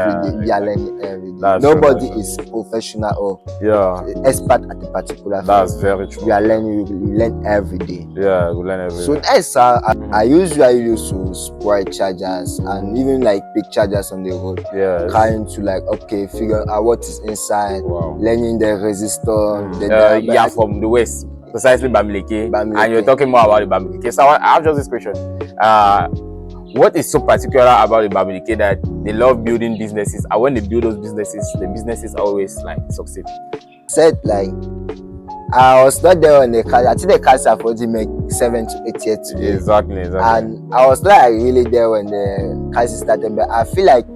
day. We are learning every day. That's Nobody true. is professional or expert at a particular field. That's very true. We are learning. We learn every day. Yeah, we learn every day. So that's how I usually used to spoil chargers and even like pick chargers on the road. Trying to like figure out what is inside. Learning the resistor. Yeah, from the west, precisely Bambileke. And you're talking more about the Bambileke. So I have just this question. What is so particular about the Bambileke that they love building businesses, and when they build those businesses, the businesses always like succeed? Said like I was not there on the cars. I think the cars have already made 7 to 8 years today. Exactly. And I was not really there when the cars started, but I feel like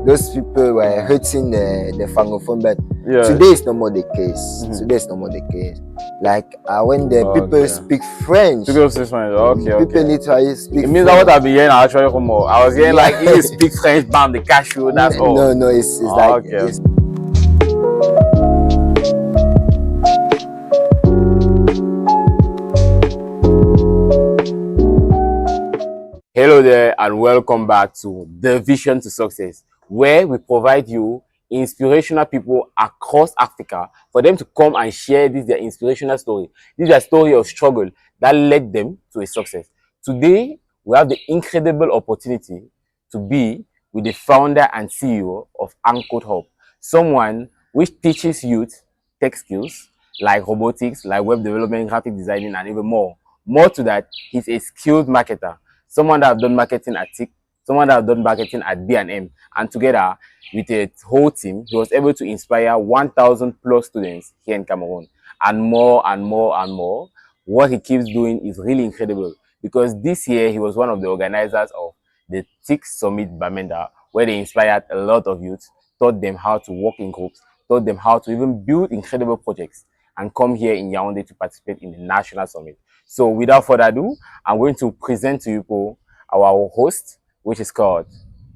those people were hurting the francophone. But today is no more the case. Today is no more the case. Like when the people speak French, people literally speak. It means that what I've been hearing actually from more. I was hearing like you speak French, bam, the cashew. That's all. No, it's like. It's, Hello there and welcome back to The Vision to Success, where we provide you inspirational people across Africa for them to come and share their inspirational story. This is a story of struggle that led them to a success. Today, we have the incredible opportunity to be with the founder and CEO of AntCode Hub, someone which teaches youth tech skills like robotics, like web development, graphic designing, and even more. More to that, he's a skilled marketer. Someone that have done marketing at TIC, someone that have done marketing at B&M, and together with a whole team, he was able to inspire 1,000 plus students here in Cameroon, and more and more and more. What he keeps doing is really incredible, because this year he was one of the organizers of the TIC Summit Bamenda, where they inspired a lot of youth, taught them how to work in groups, taught them how to even build incredible projects, and come here in Yaoundé to participate in the National Summit. So without further ado, I'm going to present to you our host, which is called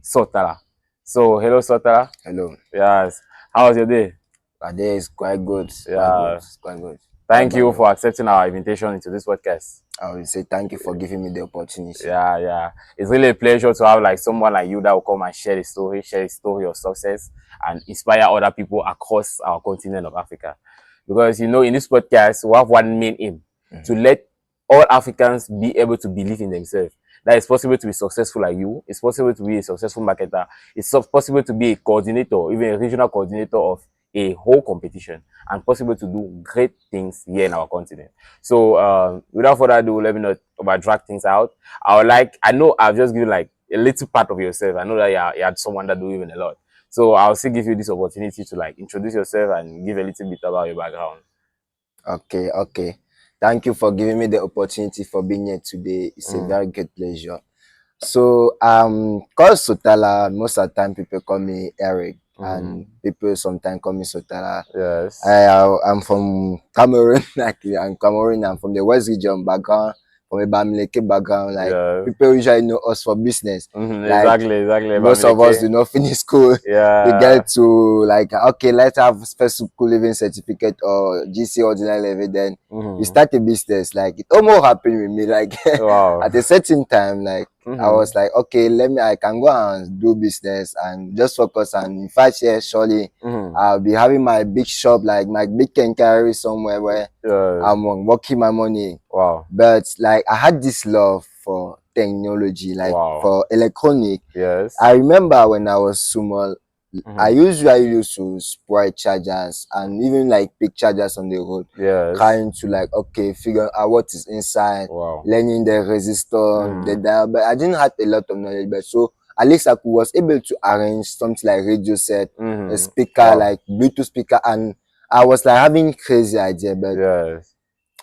Soh Talla. So hello, Soh Talla. Hello. Yes. How was your day? My day is quite good. Quite good. Thank you for accepting our invitation into this podcast. I will say thank you for giving me the opportunity. Yeah. It's really a pleasure to have like someone like you that will come and share the story of success and inspire other people across our continent of Africa. Because you know, in this podcast, we have one main aim, to let all Africans be able to believe in themselves. That it's possible to be successful like you. It's possible to be a successful marketer. It's possible to be a coordinator, even a regional coordinator of a whole competition, and possible to do great things here in our continent. So without further ado, let me not drag things out. I know I've just given like a little part of yourself. I know that you had someone that do even a lot. So I'll still give you this opportunity to like introduce yourself and give a little bit about your background. Okay. Thank you for giving me the opportunity for being here today. It's a very good pleasure. So called Soh Talla. Most of the time people call me Eric, and people sometimes call me Soh Talla. Yes. I'm from Cameroon. Actually, I'm Cameroon. I'm from the West region background, from a Bambileke background. Like people usually know us for business. Like, exactly. Most of us do not finish school. We get to like, okay, let's have first school living certificate or GC ordinary level. Then we start a business. Like it almost happened with me. Like at a certain time, like I was like, okay, I can go and do business and just focus. And in 5 years, surely I'll be having my big shop, like my big carry somewhere where I'm working my money. But like I had this love for technology, like for electronic. I remember when I was small, I usually used to spoil chargers and even like pick chargers on the road. Trying to like figure out what is inside, learning the resistor, the dial. But I didn't have a lot of knowledge, but so at least I was able to arrange something like radio set, a speaker, like Bluetooth speaker, and I was like having crazy idea. But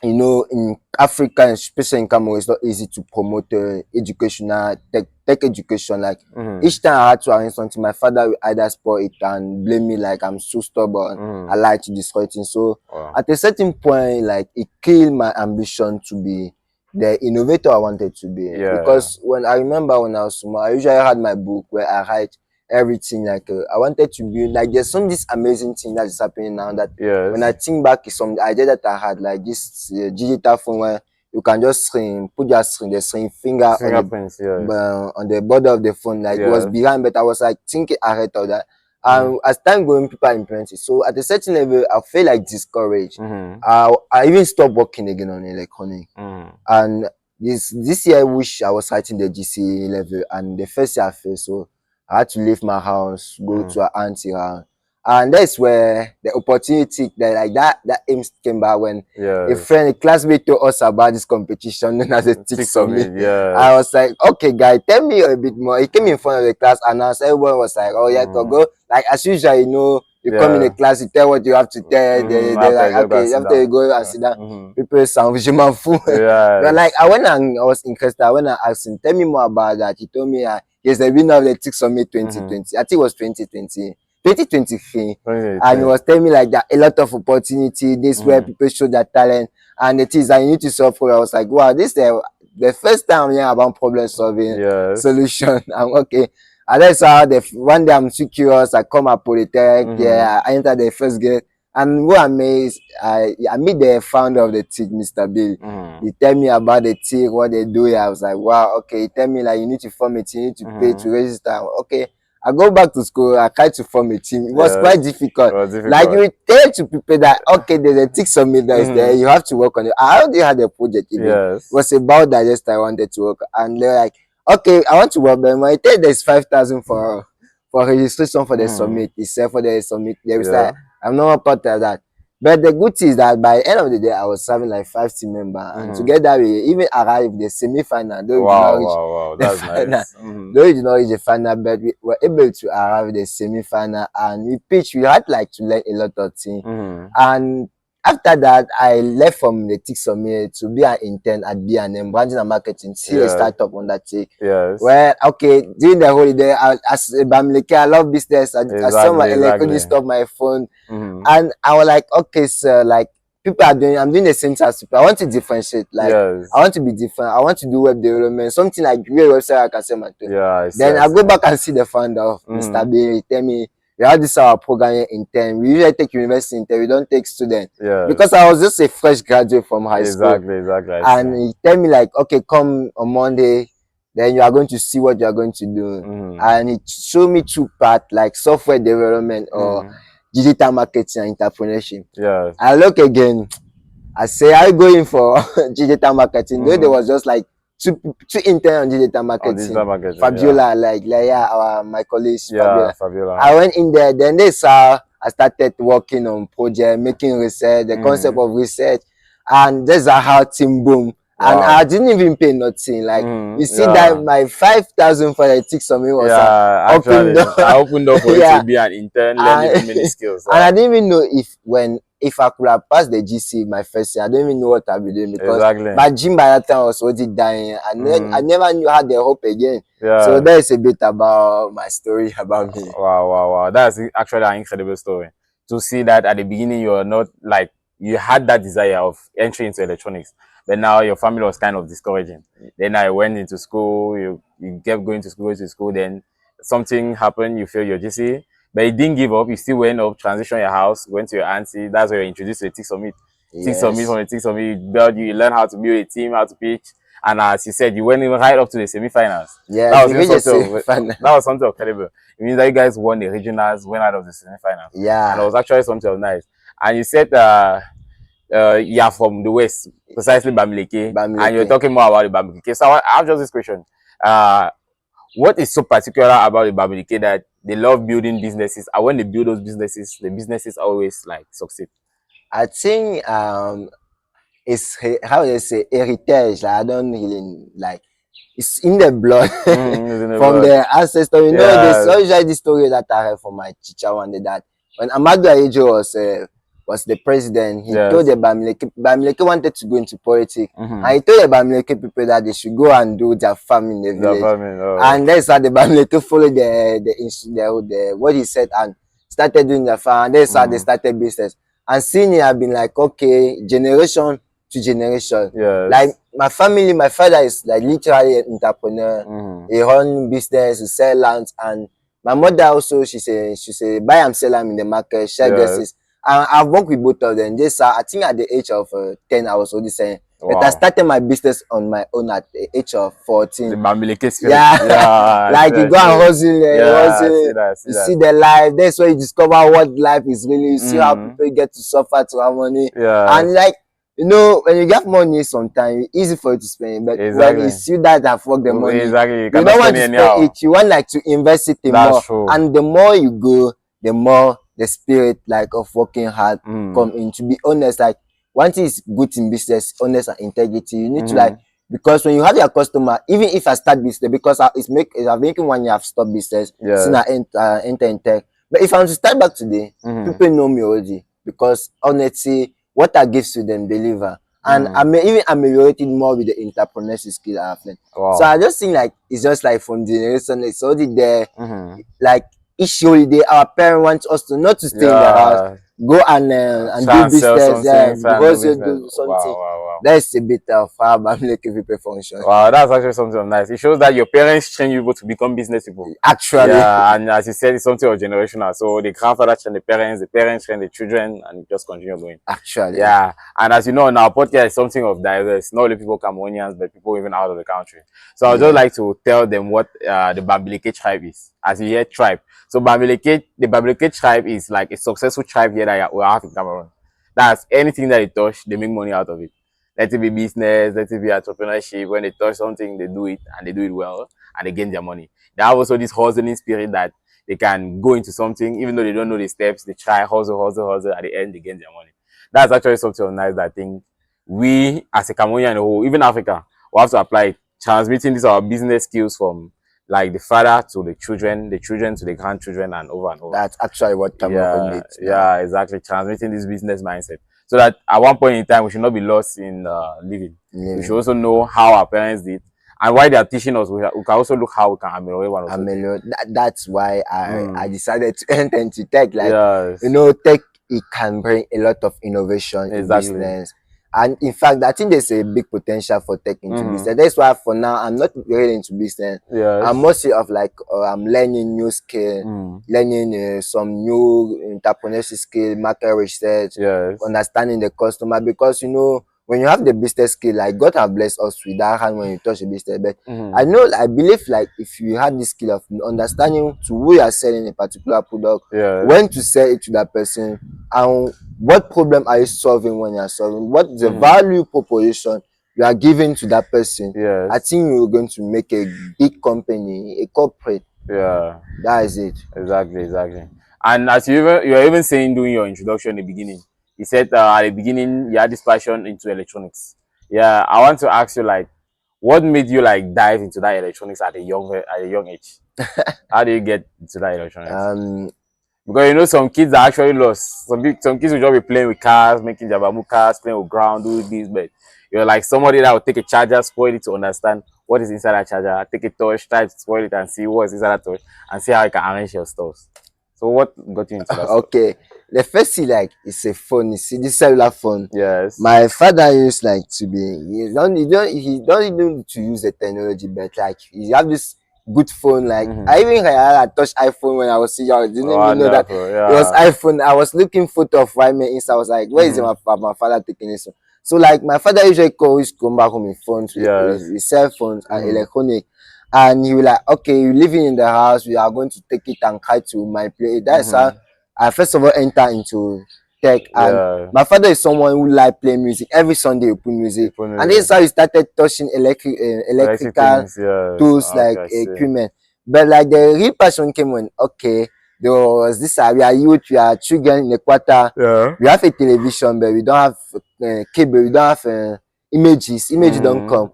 you know, in Africa, especially in Cameroon, it's not easy to promote educational tech education. Like each time I had to arrange something, my father would either spoil it and blame me like I'm so stubborn. I like to destroy things. So at a certain point, like it killed my ambition to be the innovator I wanted to be. Because when I remember when I was small, I usually had my book where I write everything. Like I wanted to be like, there's this amazing thing that is happening now that when I think back, is some idea that I had, like this digital phone where you can just put your the finger on the border of the phone. Like it was behind, but I was like thinking ahead of that. As time going, people are implementing. So at a certain level, I feel like discouraged. I even stopped working again on electronic. And this year, I wish I was writing the GCE level, and the first year I failed, so I had to leave my house, go to an auntie house. And that's where the opportunity that aims came back when a classmate told us about this competition known as a TIC Summit. I was like, okay, guy, tell me a bit more. He came in front of the class and everyone was like, oh, yeah, to go. Like as usual, you know, you come in the class, you tell what you have to tell. They're like, okay, after you go and sit down, people sound full. But like, I was interested. When I asked him, tell me more about that. He told me he's the winner of the TIC Summit 2020. I think it was 2023, and he was telling me like that a lot of opportunity. This where people show their talent, and it is that you need to solve for. I was like, wow, this is the first time I'm hearing about problem solving solution. I'm okay. And that's how one day I'm too curious. I come at Polytechnic, I enter the first gate, and what amazed, I meet the founder of the TIC, Mr. Bill. He tell me about the TIC, what they do. I was like, wow, okay. He tell me like you need to form a team, you need to pay to register. Okay. I go back to school, I tried to form a team. It was quite difficult. Like you tell to people that okay, there's a TIC Summit that is there, you have to work on it. I already had a project even. It was about that just I wanted to work. And they're like, okay, I want to work, but I tell there's 5,000 for registration for the summit. He said for the summit. They was like, I'm not a part of that. But the good thing is that by the end of the day, I was having like 5 team members, and together we even arrived the semi-final. Wow, that's nice. Though we did not reach the final, but we were able to arrive the semi-final, and we pitched. We had like to learn a lot of things, and after that, I left from the TIC Summit to be an intern at B&M, branding and marketing, see a startup on that TIC. Where, okay, during the holiday, as a Bambileke, I love business. I saw my electronic stuff, my phone. And I was like, okay, sir, like, people are doing, I'm doing the same as people. I want to differentiate. Like, I want to be different. I want to do web development, something like real website I can sell my thing. Then I go back and see the founder of Mr. B. He tell me, we have this our program intern. We usually take university intern. We don't take students. Because I was just a fresh graduate from high school. And he tell me like, okay, come on Monday, then you are going to see what you are going to do. And he showed me 2 parts, like software development or digital marketing and entrepreneurship. I look again. I say I go in for digital marketing. Though there was just like two intern on digital marketing. Fabiola, like my colleagues. Fabiola. I went in there. Then they saw I started working on project, making research, the concept of research, and that's how team boom. And I didn't even pay nothing. Like you see that my 5,000 for the TIC Summit was opened up for you to be an intern, learning many skills. And I didn't even know if I could have passed the GC my first year. I don't even know what I'd be doing because my gym by that time was already dying. And then I never knew how the hope again. So that is a bit about my story about me. Wow. That's actually an incredible story. To see that at the beginning you're not like you had that desire of entry into electronics, but now your family was kind of discouraging. Then I went into school, you kept going to school, then something happened, you failed your GC. But you didn't give up. You still went up, transitioned your house, went to your auntie. That's where you introduced to the TIC Summit. TIC Summit, from the TIC Summit, you learn how to build a team, how to pitch. And as you said, you went right up to the semi-finals. That was something incredible. It means that you guys won the regionals, went out of the semi-finals. And it was actually something nice. And you said you are from the West, precisely Bambileke. And you're talking more about the Bambileke. So I have just this question. What is so particular about the Bambileke that they love building businesses, and when they build those businesses, the businesses always like succeed? I think it's how they say heritage. Like, I don't really like it's in the blood from the ancestors. You know, there's always this story that I heard from my teacher one day that when Amadu Ayejo was the president, he told the Bambileke wanted to go into politics. And he told the Bambileke people that they should go and do their farm in the village. And that's how the Bambileke followed the what he said and started doing their farm. And that's how they started business. And seeing it, I've been like, okay, generation to generation. Like my family, my father is like literally an entrepreneur. He runs business, he sells lands, and my mother also, she say buy and sell them in the market, share guesses. And I've worked with both of them. I think at the age of 10, I was already saying Wow. But I started my business on my own at the age of 14. The Bambileke spirit. Yeah. Like you go and hustle, you see the life. That's where you discover what life is really. You see how people get to suffer to have money. And like, you know, when you get money sometimes it's easy for you to spend, but when it's you that have worked the money, you don't want to spend it, you want like to invest it in more. True. And the more you go, the more the spirit like of working hard come in. To be honest, like one thing is good in business, honest and integrity. You need to like, because when you have your customer, even if I start business, because I'm making 1 year I've stopped business, since I enter in tech. But if I want to start back today, people know me already, because honestly, what I give to them, deliver. And I may even ameliorate it more with the entrepreneurship skill I have learned. Wow. So I just think like it's just like from generation, it's already there. Like each holiday, our parents want us to not to stay in the house, go and do business, because you do something. That's a bit of how Bambileke people function. Wow, that's actually something nice. It shows that your parents train you able to become business people. Actually, and as you said, it's something of generational. So the grandfather train the parents train the children, and it just continue going. Actually, and as you know, in our podcast is something of diverse. Not only people Cameroonians, but people even out of the country. So I would just like to tell them what the Bambileke tribe is. As you hear tribe, so the Bambileke tribe is like a successful tribe here that we have in Cameroon. That's anything that they touch, they make money out of it. Let it be business, let it be entrepreneurship. When they touch something, they do it, and they do it well, and they gain their money. They have also this hustling spirit that they can go into something, even though they don't know the steps, they try, hustle. At the end, they gain their money. That's actually something nice that I think we, as a Cameroonian whole, even Africa, we have to apply it, transmitting these our business skills from like the father to the children to the grandchildren, and over and over. That's actually what Cameroon needs. Yeah, exactly. Transmitting this business mindset, so that at one point in time we should not be lost in living. We should also know how our parents did, and while they are teaching us, we can also look how we can ameliorate one of them. That's why I decided to enter into tech. Like you know, tech, it can bring a lot of innovation in business. And in fact, I think there's a big potential for tech into business. That's why for now I'm not really into business. I'm mostly of like I'm learning new skill, learning some new entrepreneurship skill, market research, understanding the customer. Because you know, when you have the business skill, like God have blessed us with that hand when you touch the business. But I believe like if you have this skill of understanding to who you are selling a particular product, when to sell it to that person, and what problem are you solving when you are solving, what is the value proposition you are giving to that person, I think you're going to make a big company, a corporate. That is it. Exactly. And as you were even saying during your introduction in the beginning, you said at the beginning you had this passion into electronics. I want to ask you, like, what made you like dive into that electronics at a young age? How do you get into that electronics? Because you know some kids are actually lost. Some kids will just be playing with cars, making jabamu cars, playing with ground, doing this, but you're like somebody that will take a charger, spoil it to understand what is inside that charger, take a torch, try to spoil it and see what is inside that torch, and see how you can arrange your stuff. So what got you into that? Okay, the first thing like it's a phone. You see this cellular phone. Yes. My father used like to be. He don't need to use the technology, but like he have this good phone. Like I even had a touch iPhone when I was young. I didn't even know that it was iPhone. I was looking photo of my Insta. I was like, where is my father taking this? So like my father usually come back home with phones, with cell phones and electronic. And he will like, okay, you living in the house, we are going to take it and try to my play. That's how I first of all enter into tech. And my father is someone who like play music. Every Sunday he put music. And this is how he started touching electrical tools, like equipment. But like the real passion came when, okay, there was this, we are youth, we are children in the quarter. We have a television, but we don't have cable, we don't have images don't come.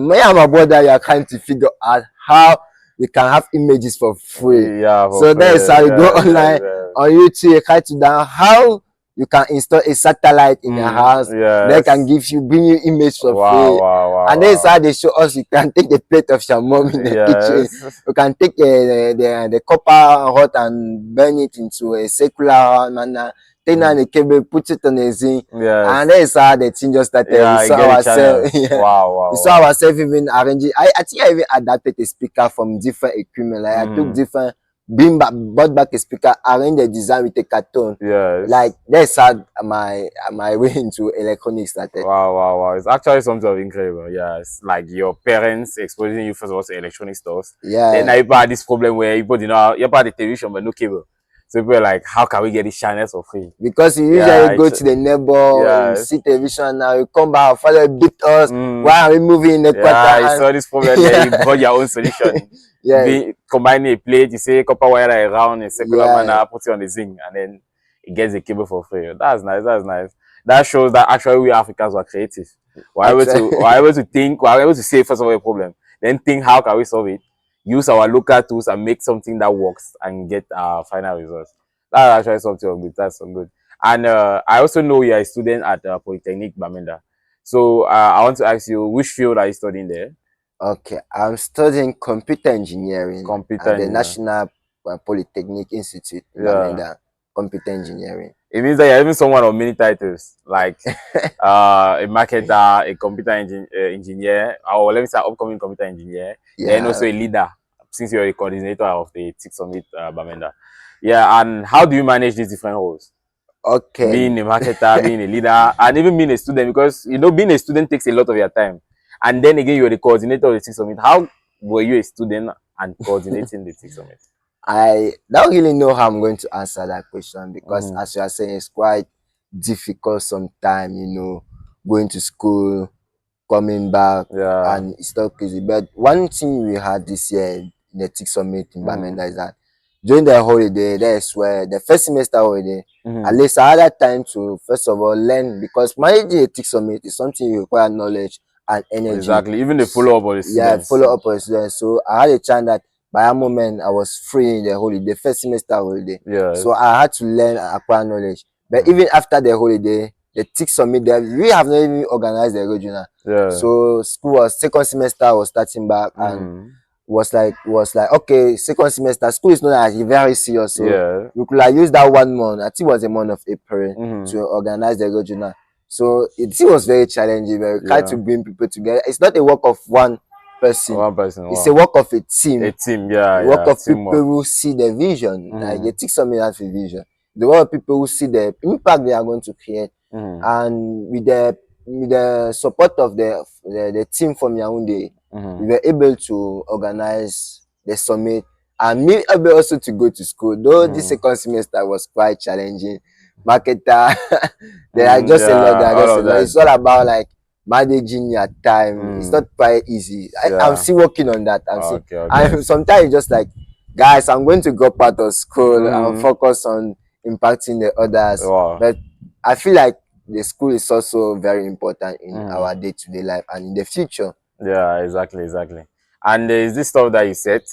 Me and my brother, we are trying to figure out how we can have images for free. So that's how we go online on YouTube, try to down how you can install a satellite in your house. They can bring you image for free. And that's how they show us you can take a plate of your mom in the kitchen. You can take the copper hot and burn it into a circular manner. Take down the cable, put it on the zinc, and that's how the thing just started. We saw ourselves. We saw ourselves even arranging. I think I even adapted a speaker from different equipment. Like I took different bought back a speaker, arranged the design with a carton. Yes. Like that's how my way into electronics started. Wow. It's actually something incredible. Yeah, it's like your parents exposing you first of all to electronic stuff. Then now Yeah, you had this problem where you had the television but no cable. So people are like, how can we get these channels for free? because you usually Yeah, go to the neighbor, you yes. see television, now you come back, father beat us. Why are we moving in the quarter? Yeah, I And saw this problem there. You brought your own solution. yeah, Combining a plate, you say copper wire around in a circular yeah, manner, put it on the zinc, and then it gets the cable for free. That's nice. That's nice. That shows that actually we Africans were creative. actually, We're able to think, we're able to say first of all a problem, then think how can we solve it, use our local tools and make something that works and get our final results. That's actually something good. That's so good. And I also know you're a student at Polytechnic Bamenda. So I want to ask you, which field are you studying there? okay. I'm studying computer engineering Computer at the engineer. National Polytechnic Institute in Yeah. Bamenda. Computer engineering. It means that you're even someone of many titles, like a marketer, a engineer, or let me say upcoming computer engineer, then also Yeah. a leader, since you're a coordinator of the TIC Summit Bamenda. Yeah, and how do you manage these different roles? Okay. Being a marketer, being a leader, and even being a student, because you know being a student takes a lot of your time. And then again, you're the coordinator of the TIC Summit. How were you a student and coordinating the TIC Summit? I don't really know how I'm going to answer that question because, Mm-hmm. as you are saying, it's quite difficult sometimes, going to school, coming back, Yeah. and it's not crazy. But one thing we had this year in the TIC Summit in Mm-hmm. Bamenda is that during the holiday, that's where the first semester holiday, at Mm-hmm. least I had that time to, first of all, learn because managing a TIC Summit is something you require knowledge and energy. Exactly. Even the follow-up of the Yeah, students. follow up on students. So I had a chance that by that moment I was free in the holiday, first semester holiday. Yes. So I had to learn and acquire knowledge. But Mm. even after the holiday, the TIC Summit, we have not even organized the regional. Yeah. So school was second semester was starting back and Mm. was like okay, second semester school is not actually very serious. So Yeah. we could like use that 1 month. I think it was a month of April Mm-hmm. to organize the regional. So it was very challenging. We tried to Yeah. bring people together. It's not a work of one person. One person. It's Wow. a work of a team. A team. Yeah. The work Yeah. of people Teamwork. who see the vision. Like Mm-hmm. they take something as a vision. The work of people who see the impact they are going to create. Mm-hmm. And with the support of the team from Yaoundé, Mm-hmm. we were able to organize the summit and me able also to go to school. Though this second semester was quite challenging. Marketer, there are just a lot. Yeah. There are All just a of lot. that. It's all about like managing your time. It's not quite easy. I'm Yeah. still working on that. Okay. And sometimes it's just like, guys, I'm going to drop out of school and Mm-hmm. focus on impacting the others. Wow. But I feel like the school is also very important in Mm-hmm. our day-to-day life and in the future. Yeah. Exactly. And there is this stuff that you said.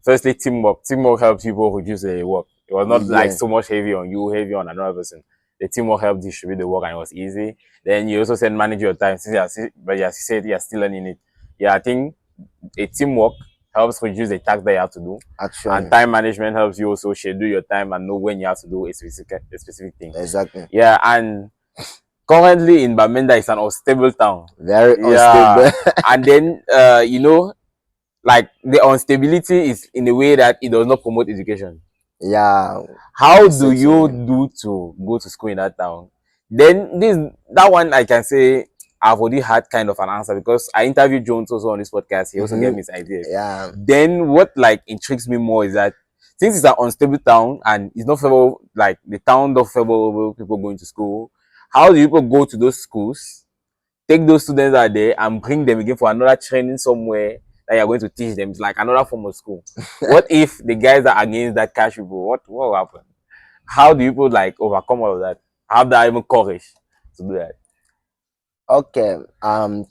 Firstly, teamwork. Teamwork helps people reduce the work. It was not like Yeah, so much heavy on you, heavy on another person. The teamwork helped distribute the work and it was easy. Then you also said manage your time. But as you said, you're still learning it. Yeah, I think a teamwork helps reduce the tasks that you have to do. And actually. time management helps you also schedule your time and know when you have to do a specific thing. Exactly. Yeah, and currently in Bamenda is an unstable town. Very Yeah. unstable. And then like the instability is in a way that it does not promote education. Yeah. How You do said you something. do to go to school in that town? Then that one I can say I've already had kind of an answer because I interviewed Jones also on this podcast. He also gave me his ideas. Yeah. Then what like intrigues me more is that since it's an unstable town and it's not favorable, like the town not favorable people going to school, how do people go to those schools, take those students that are there and bring them again for another training somewhere that you're going to teach them? It's like another form of school. What if the guys that are against that cash people, what will happen? How do people like overcome all of that? Have that even courage to do that? Okay.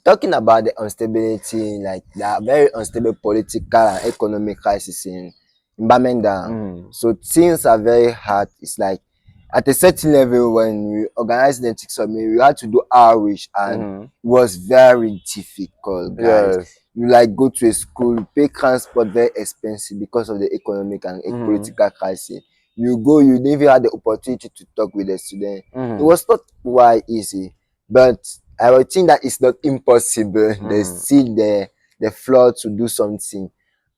Talking about the instability, like the very unstable political and economic crisis in Bamenda. So things are very hard. It's like at a certain level when we organized the TIC Summit, we had to do outreach and it was very difficult, guys. Yes. You like go to a school, pay transport very expensive because of the economic and political crisis. You go, you never had the opportunity to talk with the student. It was not quite easy, but I would think that it's not impossible. There's still the floor to do something.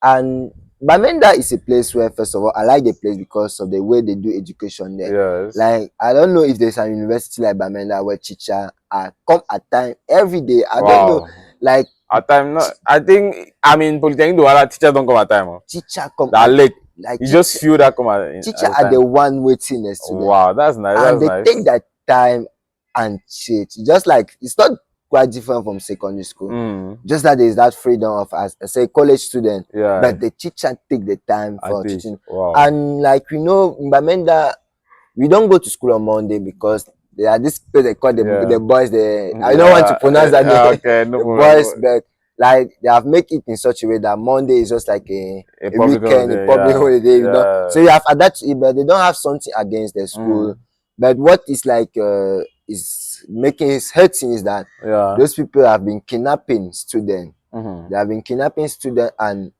And Bamenda is a place where, first of all, I like the place because of the way they do education there. Yes. Like, I don't know if there's an university like Bamenda where teacher come at time every day. I don't know. Like, at time, no, I think, I mean, Polytechnic Bamenda teachers don't come at time. Teacher come that late. Like, you just feel that come at teacher are the one waiting the student. Wow, that's nice. And that's they take that time and cheat. Just like, it's not quite different from secondary school. Just that there's that freedom of, as say, college student. Yeah. But the teacher take the time for teaching. Wow. And like, in Bamenda, we don't go to school on Monday because they are this place they call the boys. I don't want to pronounce that name. Okay, no the boys, but like they have make it in such a way that Monday is just like a weekend, a public holiday. You know, so you have adapt to it, but they don't have something against the school. But what is like is making it hurting is that those people have been kidnapping students. They have been kidnapping students, and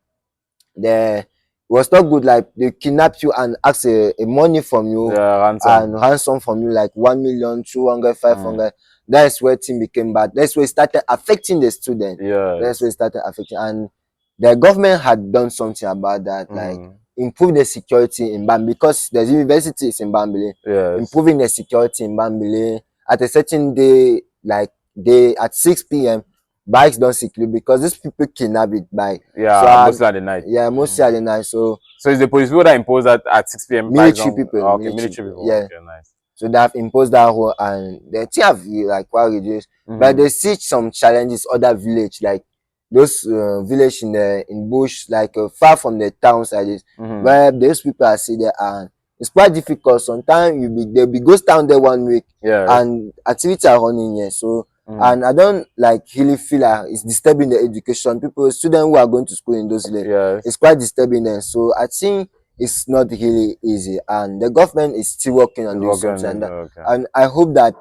it was not good. Like, they kidnap you and ask a money from you, ransom from you, like 1 million, 200, 500. That's where thing became bad. That's where it started affecting the student. That's where it started affecting, and the government had done something about that, like improve the security in Bambileke, because there's universities in Bambileke. Improving the security in Bambileke at a certain day, like at 6 p.m. bikes don't circulate because these people kidnap it bike. Mostly at the night. Mostly at the night. So it's the police people that impose that at 6 p.m. Military people. Military people. Yeah. Okay, nice. So they have imposed that rule, and the thing have like quite reduced. But they see some challenges other village, like those village in bush, like far from the towns like this, where those people are still there, and it's quite difficult. Sometimes they'll be ghost town there 1 week, and activities are running here. So and I don't like really feel like it's disturbing the education. Students who are going to school in those days, it's quite disturbing them. So I think it's not really easy, and the government is still working on doing something like that. And I hope that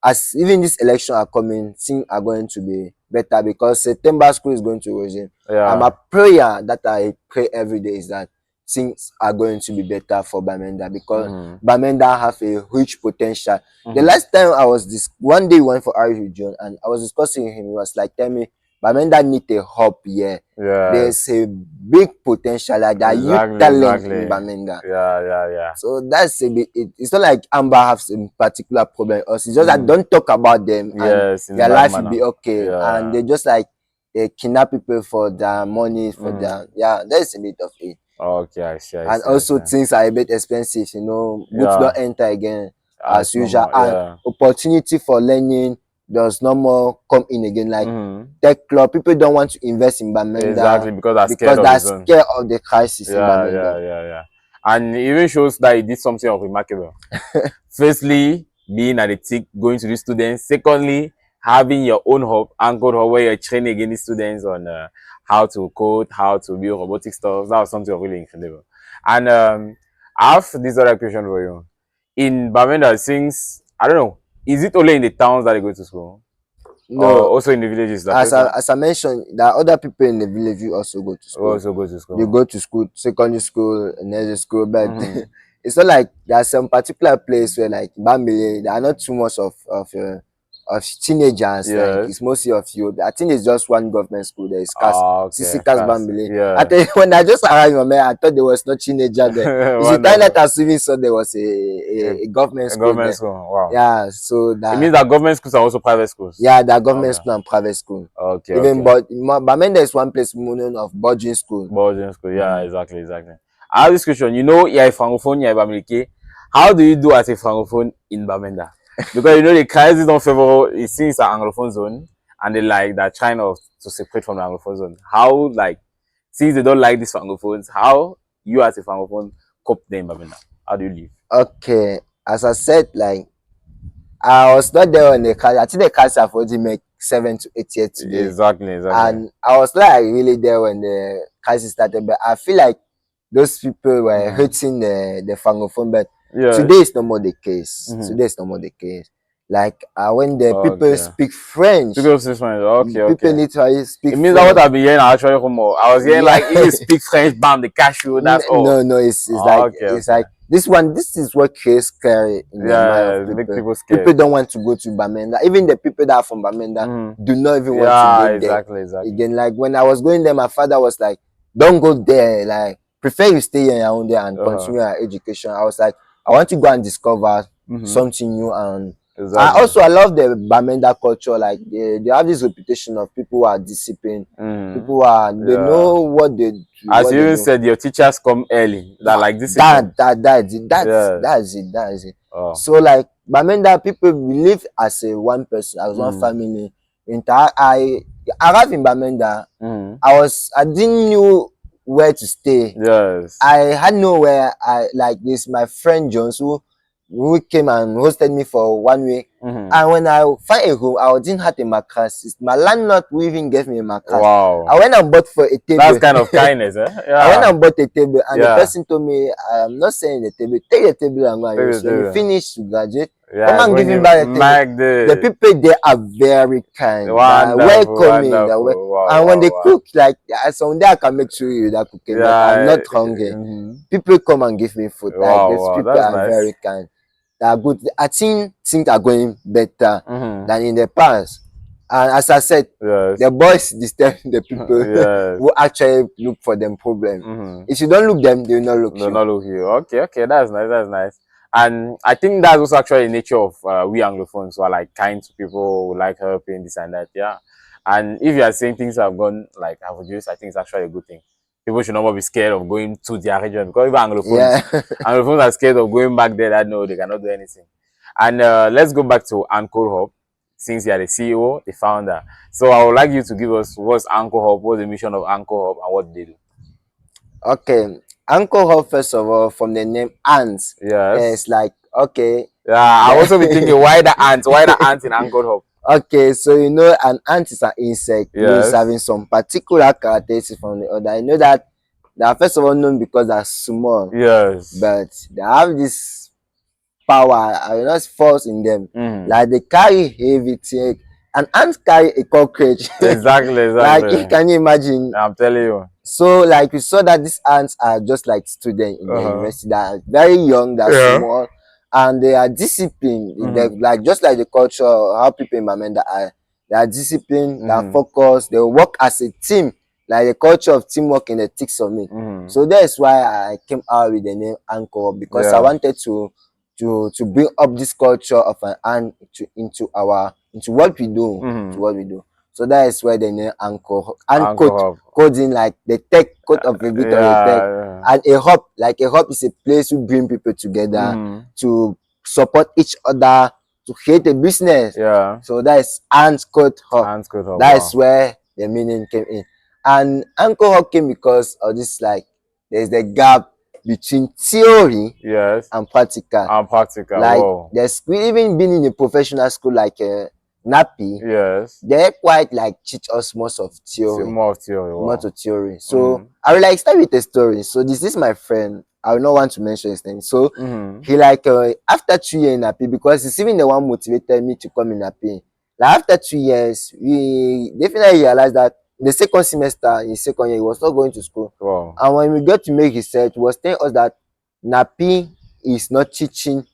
as even this election are coming, things are going to be better, because September school is going to resume. And my prayer that I pray every day is that things are going to be better for Bamenda, because Bamenda have a huge potential. The last time I was one day we went for Irish region, and I was discussing with him. He was like, tell me, Bamenda need a hub here. There's a big potential, like that youth talent in Bamenda. So that's a bit. It's not like Amber has a particular problem. It's just that don't talk about them, and their life will be okay. And they just like they kidnap people for their money, for their That's a bit of it. Okay, I see. And also things are a bit expensive. Goods don't enter again as usual, and opportunity for learning does no more come in again. Like tech club, people don't want to invest in Bamenda because they're scared of the crisis in Bamenda. And it even shows that he did something of remarkable. Firstly, being at the TIC, going to the students. Secondly, having your own hub, AntCode Hub, where you're training again the students on how to code, how to build robotic stuff. That was something really incredible. And I have this other question for you. In Bamenda, since I don't know, is it only in the towns that they go to school? No, or also in the villages. As I mentioned, there are other people in the village who also go to school. They go to school, secondary school, nursery school, but it's not like there's some particular place where, like Bambileke, there are not too much of teenagers. Like, it's mostly of youth. I think it's just one government school. There is CC Bambileke. I think when I just arrived, I thought there was no teenager there. It's the time that I even saw there was a government school. Wow. Yeah, so that it means that government schools are also private schools. Yeah, there are government school and private school. But Bamenda is one place known of boarding school. Boarding school, exactly. I have this question. You're a francophone, you're a Bambileke. How do you do as a francophone in Bamenda? Because the crisis don't favor it, seems it's an anglophone zone, and they're trying to separate from the anglophone zone. How, since they don't like these francophones, how you as a francophone cope them in Bamenda? How do you live? Okay, as I said, I was not there on the crisis. I think the crisis have already made 7 to 8 years today. Exactly. And I was really there when the crisis started, but I feel like those people were hurting the francophone, but today is no more the case. Today is no more the case. Like when the people speak French. People speak French. People literally speak French. It means that what I've been hearing actually I was hearing if you speak French, bam, the cashew, that's all. No, it's like this is what creates scary in the mind of people. People scared. People don't want to go to Bamenda. Even the people that are from Bamenda do not even want to go there. Exactly. Again, like when I was going there, my father was like, don't go there. Like, prefer you stay here around there and continue your education. I was like, I want to go and discover something new. And I love the Bamenda culture. Like, they have this reputation of people who are disciplined, people who are, they know what they do. As you even said, your teachers come early. That like this. That's it. So like Bamenda, people live as a one person, as one family. I arrived in Bamenda. I didn't know where to stay. I had nowhere. Like this, my friend Jones, who came and hosted me for 1 week. And when I find a room, I didn't have a mattress. My landlord who even gave me a mattress. I went and bought for a table. That's kind of kindness, eh? I went and bought a table, and the person told me, I'm not saying the table. Take the table and go and use. When you finish to graduate, come and give him back the table. The people there are very kind, welcoming. And when they cook, like someday I can make sure you that cooking. I'm not hungry. People come and give me food. Like these people are very kind. They are good. I think things are going better than in the past. And as I said, the boys disturb the people who actually look for them problem. If you don't look them, they will not look you. They'll not look you. Okay, that's nice. That's nice. And I think that's also actually the nature of we Anglophones who are like kind to people, who like helping this and that. Yeah. And if you are saying things have gone like have reduced, I think it's actually a good thing. People should not be scared of going to their region, because even Anglophones, Anglophones are scared of going back there. That no, they cannot do anything. And let's go back to AntCode Hub, since you are the CEO, the founder. So I would like you to give us what's AntCode Hub, what's the mission of AntCode Hub, and what they do. Okay, AntCode Hub, first of all, from the name ants, it's like, okay. I also be thinking, why the ants? Why the ants in AntCode Hub? Okay, so you know, an ant is an insect. It's having some particular characteristics from the other. I know that they are first of all known because they're small. But they have this power, I will not force in them. Like they carry heavy thing. An ant carry a cockroach. Exactly. Like, can you imagine? I'm telling you. So like we saw that these ants are just like students in the university. They are very young, they're small, and they are disciplined. They're like just like the culture, how people in Bamenda are. They are disciplined, they are focused, they work as a team, like the culture of teamwork in the ticks of me. So that's why I came out with the name AntCode Hub, because I wanted to bring up this culture of an ant into what we do, to what we do. So that is why the name AntCode coding, like the tech code of a bit of a tech, and a hub, like a hub is a place to bring people together to support each other, to create a business. So that is AntCode Hub. That is where the meaning came in. And AntCode Hub came because of this, like there's the gap between theory and practical. Like there's, we even been in a professional school like NAPI. They quite like teach us most of theory. More to theory. So I will like start with a story. So this is my friend. I will not want to mention his name. So he like after 2 years in NAPI, because he's even the one motivated me to come in NAPI. Like after 2 years, we definitely realized that the second semester, in second year, he was not going to school. And when we got to make research, he was telling us that NAPI is not teaching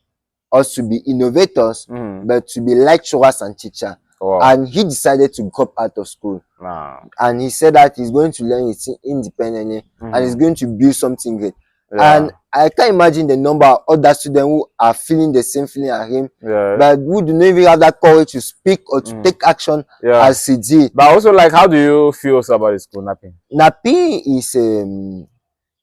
us to be innovators, but to be lecturers and teachers. And he decided to drop out of school. And he said that he's going to learn it independently and he's going to build something great. And I can't imagine the number of other students who are feeling the same feeling as him, but who do not even have that courage to speak or to take action as he did. But also, like, how do you feel about the school, NAPI? NAPI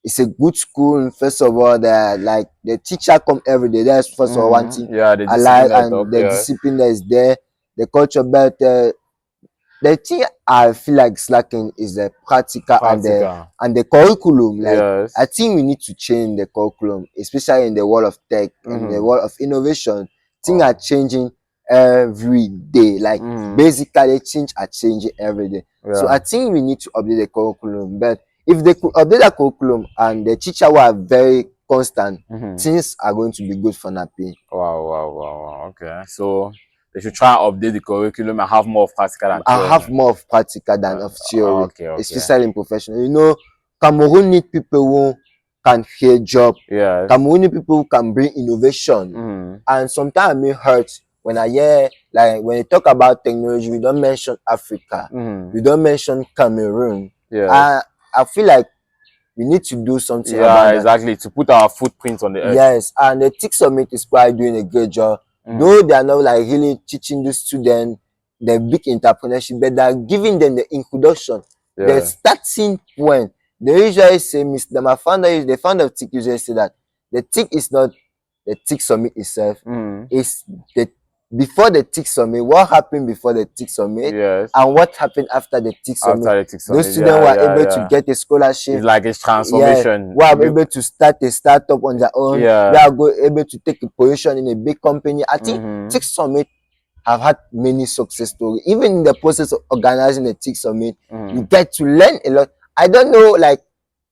is a good school. First of all, like the teacher come every day. That's first of all one thing. The discipline that is there, the culture. But the thing I feel like slacking is the practical. And the curriculum. Like I think we need to change the curriculum, especially in the world of tech, in the world of innovation. Things are changing every day. Like basically things are changing every day. So I think we need to update the curriculum. But if they could update the curriculum and the teacher were very constant, things are going to be good for NAPI. Wow. Okay. So they should try and update the curriculum and have more of practical than theory. Have more of practical than of theory. Especially in professional. You know, Cameroon need people who can create job. Cameroon need people who can bring innovation. And sometimes it hurts when I hear, like when you talk about technology, we don't mention Africa. We don't mention Cameroon. I feel like we need to do something about that. Exactly, to put our footprints on the earth. Yes, and the TIC Summit is quite doing a great job. Though they are not like really teaching the students the big entrepreneurship, but they are giving them the introduction, the starting point. They usually say, my founder, the founder of TIC usually say that the TIC is not the TIC Summit itself. It's the before the TIC Summit, what happened before the TIC Summit, and what happened after the TIC Summit. Those students were able to get a scholarship. It's like a transformation. We are able to start a startup on their own. We are able to take a position in a big company. I think TIC Summit have had many success stories. Even in the process of organizing the TIC Summit, you get to learn a lot. I don't know, like,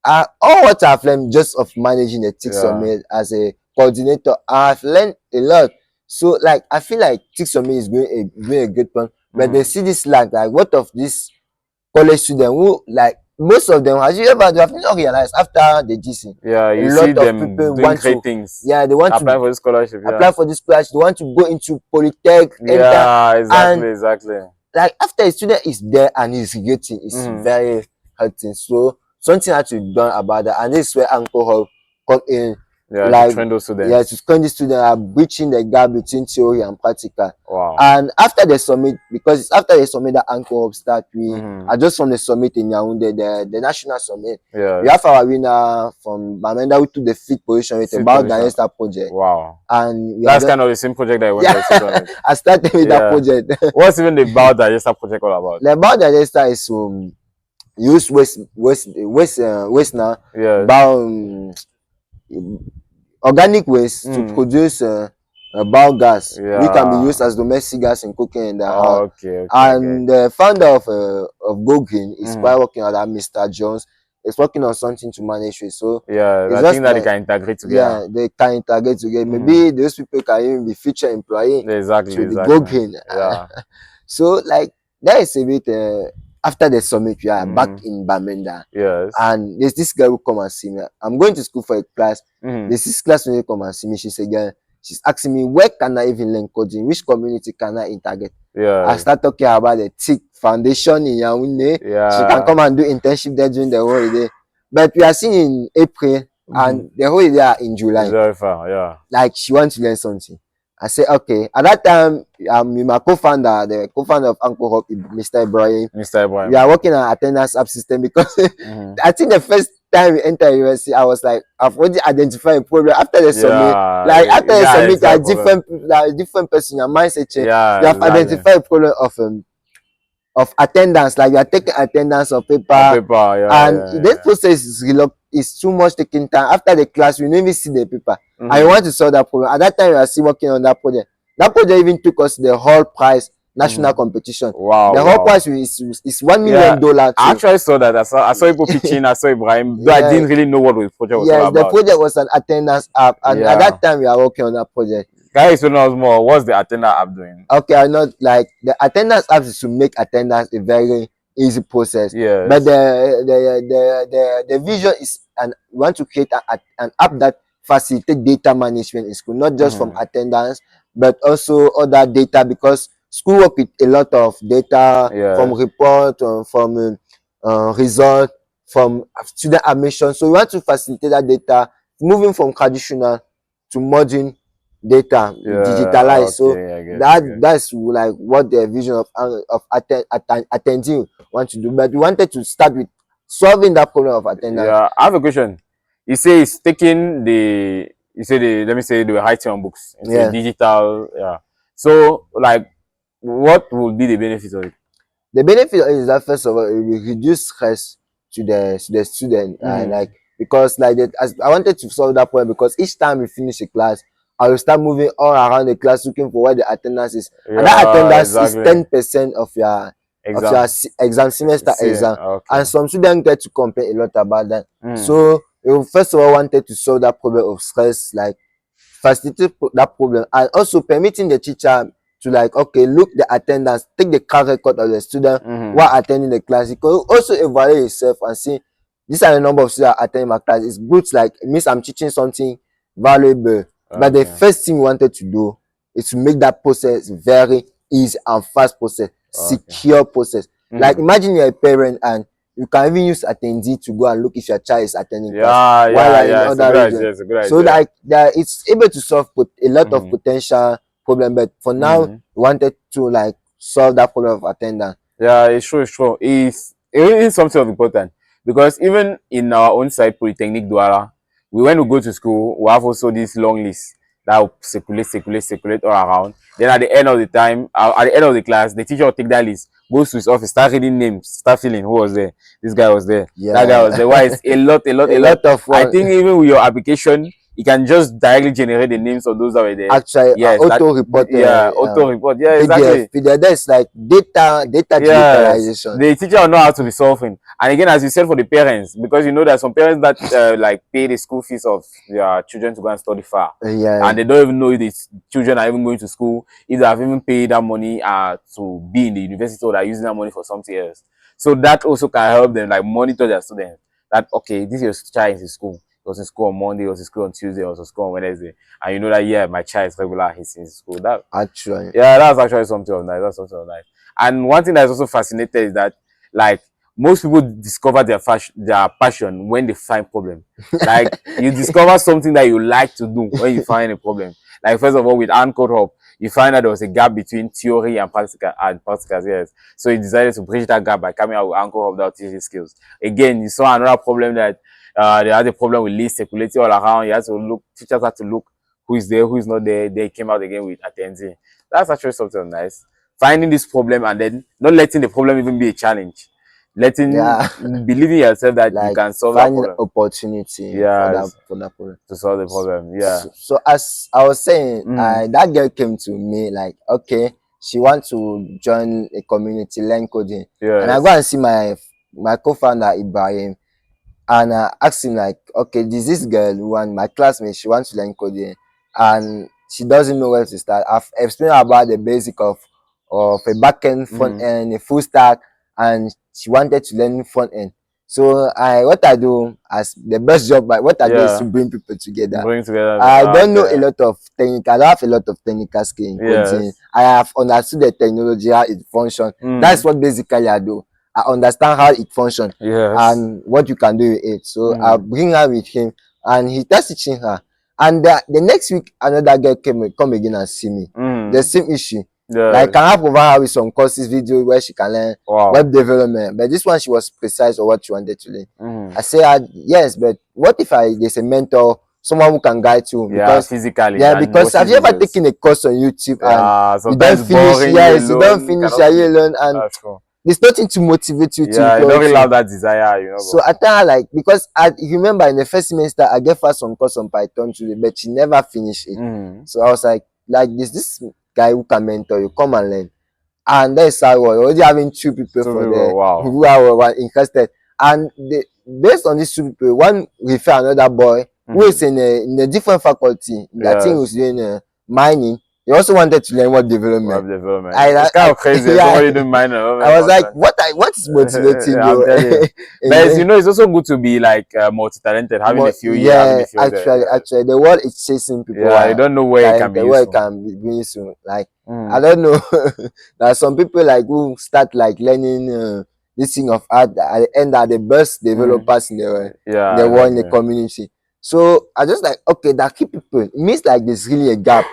all what I've learned just of managing the TIC Summit as a coordinator, I've learned a lot. So, like, I feel like TIC Summit is doing a good point, but they see this like what of this college student who, like, most of them, as you ever do, have not realized after the GC. You a see lot them of people doing want great to, things. they want apply to for this scholarship. apply for this scholarship. They want to go into Polytechnic. Exactly. Like, after a student is there and he's getting, it's very hurting. So something has to be done about that, and this is where AntCode Hub come in. Like, to train those students. To train the students are bridging the gap between theory and practical. Wow. And after the summit, because it's after the summit that AntCode Hub start, we are just from the summit in Yaoundé, the national summit. We have our winner from Bamenda who took the 5th position with the Bambileke project. Wow. And that's kind of the same project that I went to. I started with that project. What's even the Bambileke project all about? The Bambileke is use waste now. Organic waste to produce biogas, which can be used as domestic gas in cooking in the house. And the founder of Go Green is quite working on that, Mr. Jones. Is working on something to manage it. So I think that they can integrate together. They can integrate together. Maybe those people can even be future employee to the Go Green. So, like, that is a bit after the summit, we are back in Bamenda. And there's this girl who come and see me. I'm going to school for a class. There's this class when you come and see me. She's a girl. She's asking me, where can I even learn coding? Which community can I integrate? I start talking about the TIC Foundation in Yaoundé. She can come and do internship there during the holiday. But we are seeing in April and the holiday are in July. It's very far, Like, she wants to learn something. I say, okay. At that time, I'm my co-founder, the co-founder of AntCode Hub, Mr. Ibrahim. We are working on attendance app system because I think the first time we entered university, I was like, I've already identified a problem. After the summit, like after the summit, there are different person, your mindset change. You have identified a problem of attendance, like you are taking attendance of paper, and this process is too much taking time. After the class, we don't even see the paper, and you want to solve that problem. At that time, we are still working on that project. That project even took us the whole prize national competition. The whole prize is $1 million. I actually saw that. I saw people pitching. I saw Ibrahim. But I didn't really know what the project was all about. The project was an attendance app, and at that time we are working on that project. Guys, explain us more. What's the attendance app doing? Okay, I know, like, the attendance app is to make attendance a very easy process. But the vision is, and we want to create an app that facilitates data management in school, not just from attendance, but also other data, because school work with a lot of data from report, from result, from student admission. So we want to facilitate that data, moving from traditional to modern data, digitalized. So that's like what the vision of attending want to do. But we wanted to start with solving that problem of attendance. I have a question. You say it's taking let me say they were writing on books. It's digital. So, like, what will be the benefit of it? The benefit is that, first of all, it will reduce stress to the student, like, because like I wanted to solve that problem, because each time we finish a class, I will start moving all around the class looking for where the attendance is. And that attendance is 10% of your exam semester exam. And some students get to complain a lot about that. So we first of all wanted to solve that problem of stress, like facilitate that problem, and also permitting the teacher to, like, okay, look the attendance, take the class record of the student while attending the class. You can also evaluate yourself and see, these are the number of students attending my class. It's good, like, it means I'm teaching something valuable. But the first thing we wanted to do is to make that process very easy and fast process, secure process. Like, imagine you're a parent and you can even use attendee to go and look if your child is attending class while in other regions. Idea. So like it's able to solve a lot of potential problem, but for now we wanted to like solve that problem of attendance. Yeah, it's true. It is something of important, because even in our own side, Polytechnic Douala, when we go to school, we have also this long list that will circulate all around. Then at the end of the time, at the end of the class, the teacher will take that list, goes to his office, start reading names, start feeling who was there. This guy was there. Yeah. That guy was there. Why? It's a lot of I think even with your application, you can just directly generate the names of those that were there. Actually, yes, auto report. Auto report. Yeah, PDF, exactly. PDF, that's like data digitalization. The teacher will know how to be solving. And again, as you said, for the parents, because you know that some parents that like pay the school fees of their children to go and study far, and they don't even know if the children are even going to school, if they have even paid that money to be in the university, or they're using that money for something else. So that also can help them like monitor their students. That okay, this is your child is in school. He was in school on Monday, he was in school on Tuesday, he was in school on Wednesday, and you know that yeah, my child is regular, he's in school. That actually, yeah, that's actually something of nice. That's something of nice. And one thing that's also fascinated is that like most people discover their passion when they find problem. Like you discover something that you like to do when you find a problem. Like first of all, with AntCode Hub, you find that there was a gap between theory and practicals, yes. So you decided to bridge that gap by coming out with AntCode Hub that teaches skills. Again, you saw another problem that they had a problem with list circulating all around. You had to look, teachers had to look who is there, who is not there. They came out again with attendee. That's actually something nice. Finding this problem and then not letting the problem even be a challenge. Believing yourself that like you can solve that problem. Opportunity for that problem. To solve the problem, yeah. So as I was saying, that girl came to me like, okay, she wants to join a community, learn coding. Yes. And I go and see my co-founder Ibrahim, and I asked him like, okay, this girl who my classmate, she wants to learn coding, and she doesn't know where to start. I've explained about the basic of a backend, front end, a full stack, and she wanted to learn front end. So what I do as the best job, what I do is to bring people together. I don't know a lot of technical. I don't have a lot of technical skill in coding. I have understood the technology, how it functions. That's what basically I do. I understand how it functions and what you can do with it. So I bring her with him, and he starts teaching her. And the next week, another girl come again and see me. The same issue. Like, can I provide her with some courses, video where she can learn web development? But this one, she was precise on what she wanted to learn. I said, yes, but what if there's a mentor, someone who can guide you? Because physically. Yeah, because have you ever taken a course on YouTube and you don't finish? Yes, you don't finish, you alone, and there's nothing to motivate you to. You don't really have that desire, you know. So I tell her like, because you remember in the first semester I gave her some course on Python today, but she never finished it. So I was like this guy who can mentor you, come and learn. And that's how we're already having two people who are interested. And based on these two people, one refer another boy who is in a different faculty. I think he was doing mining. He also wanted to learn web development. It's kind of crazy. Somebody doing mining. I was like, what is motivating you? But you know, it's also good to be like multi-talented, having a few years. Actually, the world is chasing people. You don't know where it can be. Where it can be useful. Like, I don't know. There are some people like who start like learning this thing of art. At the end, are the best developers in the world, in the community. So I just like, okay, that key people. It means like there's really a gap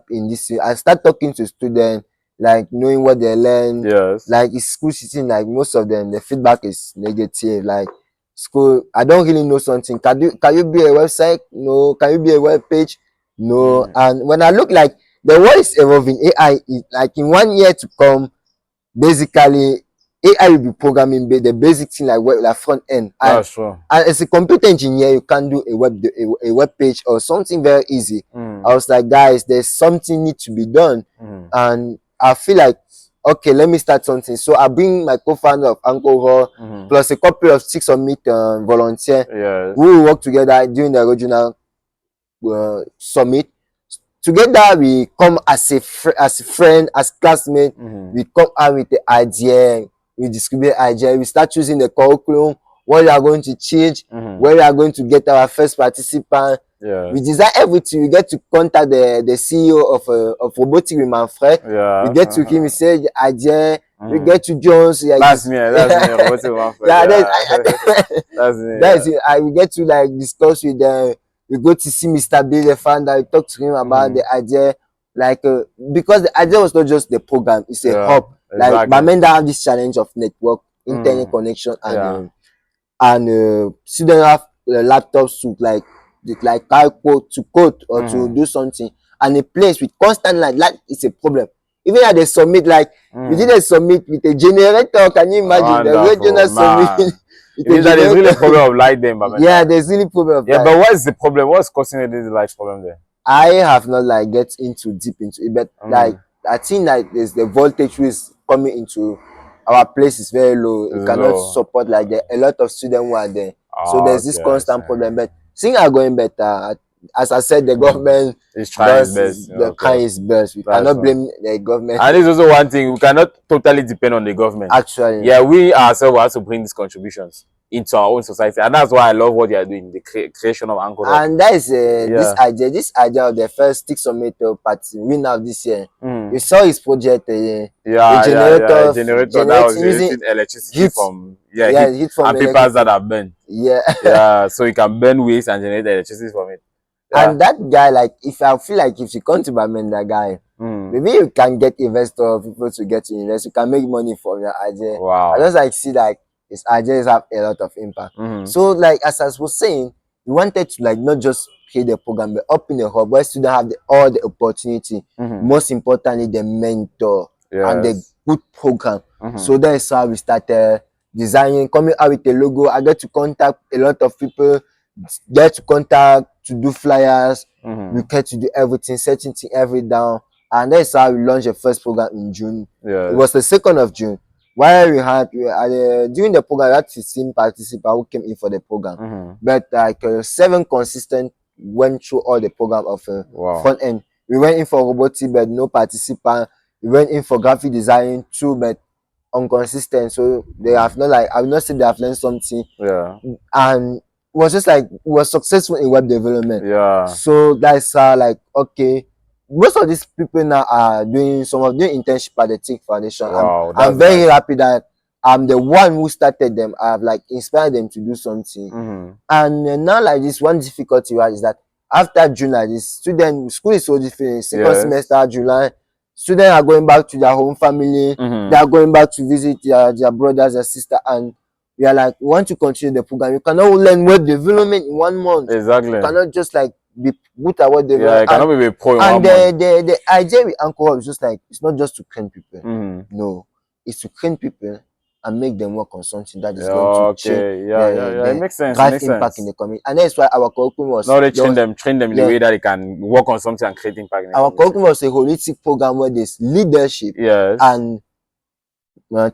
in this. I start talking to students, like knowing what they learn. Like it's school sitting, like most of them, the feedback is negative. Like school, I don't really know something. Can you be a website? No. Can you be a web page? No. And when I look like the world is evolving, AI is like in 1 year to come, basically AI will be programming the basic thing like front end. And as a computer engineer, you can do a web page or something very easy. I was like, guys, there's something need to be done. And I feel like, okay, let me start something. So I bring my co-founder of AntCode Hub plus a couple of 6 of me volunteers who will work together during the regional summit. Together we come as a friend, as classmates. We come out with the idea. We distribute idea. We start choosing the curriculum, what we are going to teach, where we are going to get our first participant. We design everything. We get to contact the CEO of Robotic with Manfred. We get to him. We say the idea. We get to Jones. Like that's me. That's me. That's me. That's it. We get to like discuss with them. We go to see Mr. B, the founder. We talk to him about the idea, like because the idea was not just the program; it's a hub. Exactly. Like Bamenda have this challenge of network, internet connection, and students have laptops to like to code or to do something, and a place with constant light is a problem. Even if they submit, like we did a submit with a generator. Can you imagine the regional submit? It means that there's really a problem of light then, yeah, there's really problem of light. But what is the problem? What's causing this light problem there? I have not like get deep into it, but like I think like there's the voltage which is coming into our place is very low. It cannot support like a lot of students who are there. So there's this constant problem. But things are going better. As I said, the government is trying its best. The trying its best. We cannot blame the government. And this is also one thing, we cannot totally depend on the government. Actually, yeah, we ourselves have to bring these contributions into our own society, and that's why I love what you are doing, the creation of AntCode Hub. And that is this idea of the first Stick Tomato party winner of this year. You saw his project, the generator that was using electricity from heat from and papers that are burned. So you can burn waste and generate electricity from it. And that guy, like, if I feel like if you come to Bamenda, guy, maybe you can get investor people to get to invest. You can make money from your idea. Wow. I just like see like his ideas have a lot of impact. So like as I was saying, we wanted to like not just create the program, but open a hub where students have all the opportunity. Most importantly, the mentor and the good program. So that's how we started designing, coming out with a logo. I get to contact a lot of people. Get to contact to do flyers. We get to do everything, setting everything down, and that's how we launched the first program in June. It was the 2nd of June. While we had during the program, we had 15 participants who came in for the program, but like 7 consistent went through all the program of front end. We went in for robotics, but no participant. We went in for graphic design too, but inconsistent. So they have not like I will not say they have learned something. And was just like was successful in web development. So that's like okay. Most of these people now are doing internship at the TIC Foundation. Wow, I'm very happy that I'm the one who started them. I've like inspired them to do something. And now like this one difficulty we had is that after June like this, school is so different. Second semester July, students are going back to their home family. They are going back to visit their brothers and sisters, and we are like, we want to continue the program. You cannot learn web development in 1 month. Exactly. You cannot just like be good at what development. Yeah, it cannot be pro in 1 month. And the idea with AntCode Hub is just like, it's not just to train people. No, it's to train people and make them work on something that is going to change. It makes sense. Drive impact in the community. And that's why our curriculum was not train them in the way that they can work on something and create impact in the our curriculum was a holistic program where there's leadership and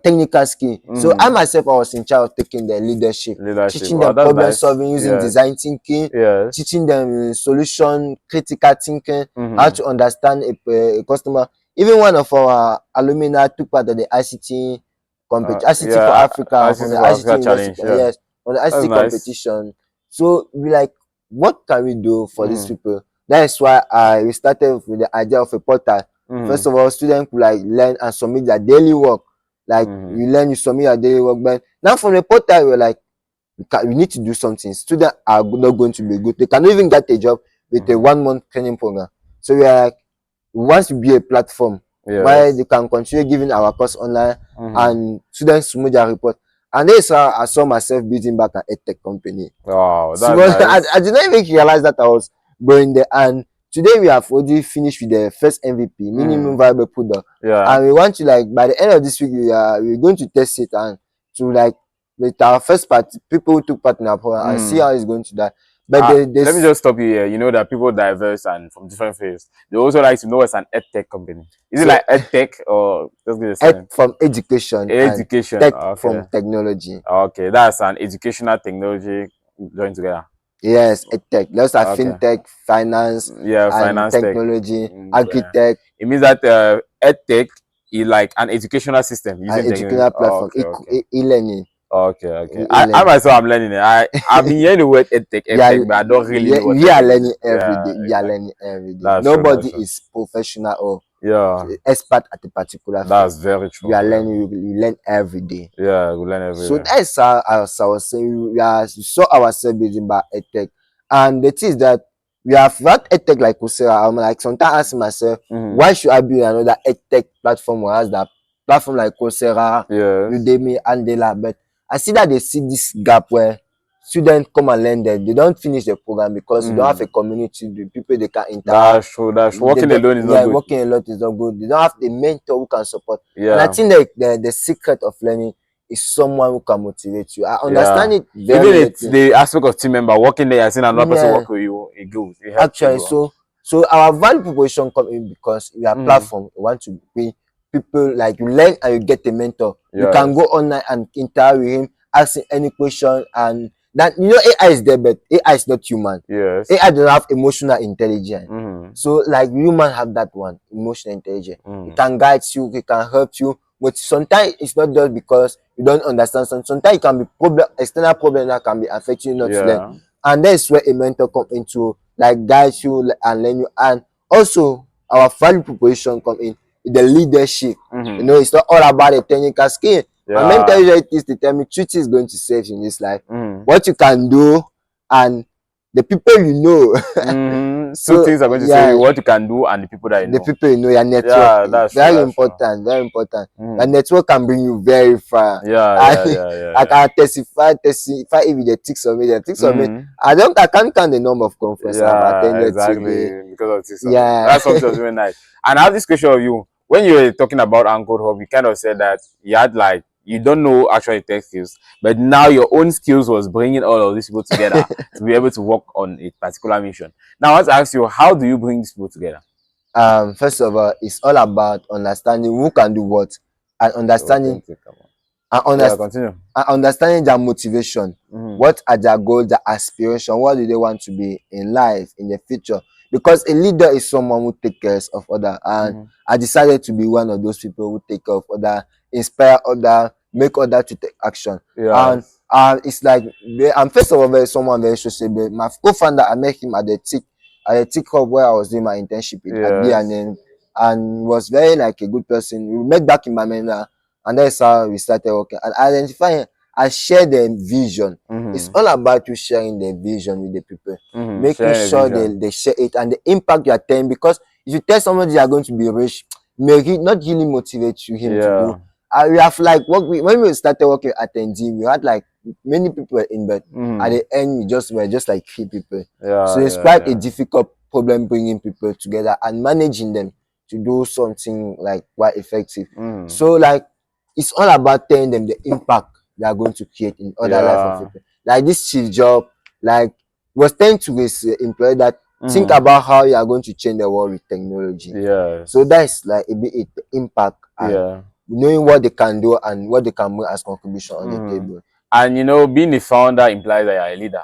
technical skill. So I myself, I was in charge of taking the leadership. Teaching them problem solving using design thinking, teaching them solution critical thinking, how to understand a customer. Even one of our alumni took part of the ICT competition, ICT for Africa, from the ICT challenge, from the ICT competition. So we like, what can we do for these people? That's why we started with the idea of a portal. First of all, students could like learn and submit their daily work. Like you learn, you submit your daily work, but now from the portal we're like, we need to do something. Students are not going to be good. They cannot even get a job with a 1 month training program. So we are like, we want to be a platform where they can continue giving our course online and students submit their report. And that's how I saw myself building back an edtech company. Wow, that's nice. I did not even realize that I was going there. And today we have already finished with the first MVP, minimum viable product. And we want to like by the end of this week we're going to test it and to like with our first part people who took part in our program and see how it's going to die. But let me just stop you here. You know that people diverse and from different fields. They also like to know what's an edtech company. Is it like edtech or just ed from education? Education. Tech from technology. Okay, that's an educational technology joined together. Yes, edtech. That's like fintech, finance, finance, technology, architect. It means that edtech is like an educational system using an educational platform, e-learning. Okay. I myself am learning it. I've been hearing the word edtech, but I don't really know what we are learning every day. We are learning every day. Nobody is professional or expert at a particular field. That's very true. You are learning, you learn every day. Yeah, we learn every day. So that's how, as I was saying, we saw ourselves building by EdTech. And the thing is that we have had EdTech like Coursera. I'm like sometimes asking myself, why should I build another EdTech platform or has that platform like Coursera, Udemy, Andela? But I see that they see this gap where students come and learn them. They don't finish the program because you don't have a community, the people they can interact. That's true. That's true. Working alone is not good. Working alone is not good. They don't have a mentor who can support. And I think the secret of learning is someone who can motivate you. I understand it very well. The aspect of team member working there, I seen another person work with you. It goes. It actually, so our value proposition come in because we are platform. We want to be people like you learn and you get a mentor. You can go online and interact with him, asking any question, and that AI is there, but AI is not human. AI don't have emotional intelligence. So like human have that one, emotional intelligence. It can guide you, it can help you. But sometimes it's not just because you don't understand something. Sometimes it can be external problem that can be affecting you not to learn. And that's where a mentor comes into, like guide you and learn you. And also our value proposition come in the leadership. It's not all about the technical skill. My mentor usually to tell me truth is going to save you in this life. What you can do and the people you know. So things are going to say what you can do and the people that you know. The people you know, your network. That's very important. Very important. Your network can bring you very far. I can testify if the ticks on me, I can't count the number of conferences I've attended today. Because of ticks on me. That's something that's very nice. And I have this question of you. When you were talking about AntCode Hub, you kind of said that you had like, you don't know actually tech skills, but now your own skills was bringing all of these people together to be able to work on a particular mission. Now, I want to ask you, how do you bring these people together? First of all, it's all about understanding who can do what and understanding understanding their motivation. What are their goals, their aspiration? What do they want to be in life in the future? Because a leader is someone who takes care of others, and I decided to be one of those people who take care of others, inspire others, make others to take action. And it's like I'm first of all someone very sociable. My co-founder, I met him at the Tech Hub where I was doing my internship at BNN, and was very like a good person. We met back in Bamenda, and that's how we started working and identifying and share the vision. It's all about you sharing the vision with the people, making sure they share it and the impact you are telling. Because if you tell somebody you are going to be rich, may it not really motivate him to do. We have like when we started working at ND, we had like many people in, but at the end we were just like 3 people. So it's quite a difficult problem bringing people together and managing them to do something like quite effective. So like it's all about telling them the impact they are going to create in other life of people. Like this chief job, like was telling to his employee that think about how you are going to change the world with technology. So that's like the impact and knowing what they can do and what they can bring as contribution on the table. And being a founder implies that you're a leader.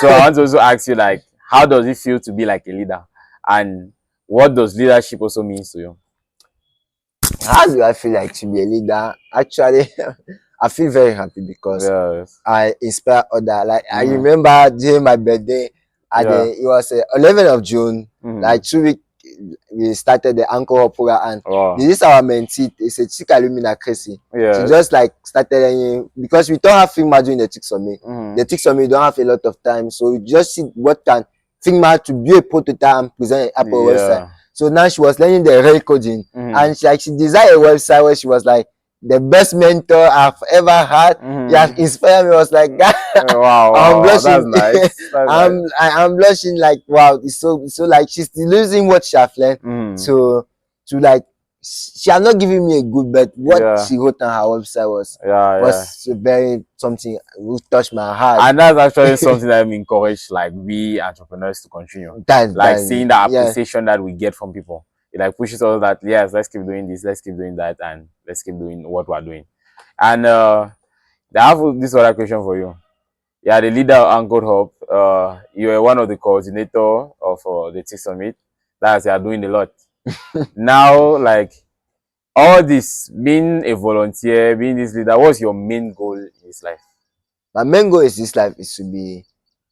So I want to also ask you, like, how does it feel to be like a leader, and what does leadership also mean to you? How do I feel like to be a leader? Actually, I feel very happy because I inspire others. Like I remember during my birthday, it was 11th of June, like 2 weeks, we started the AntCode Hub program, and this is our mentee. It's a chick alumina Chrissy. She just like started because we don't have Figma doing the Tick Summit. The Tick Summit don't have a lot of time, so we just see what can Figma to do a prototype and present an Apple website. So now she was learning the real coding, and she designed a website where she was like, the best mentor I've ever had. You have inspired me. I was like, wow, I'm blushing. That's nice. I'm blushing like, wow, it's so like she's losing what she has learned. So to like, she has not given me a good, but what she wrote on her website was very something which touched my heart. And that's actually something that I'm encouraged, like we entrepreneurs to continue. Seeing the appreciation that we get from people. It like pushes us that yes, let's keep doing this, let's keep doing that, and let's keep doing what we're doing. And I have this other question for you. Yeah, the leader of AntCode Hub. You are one of the coordinator of the Tech Summit. That's you are doing a lot. Now, like all this, being a volunteer, being this leader, what's your main goal in this life? My main goal in this life is to be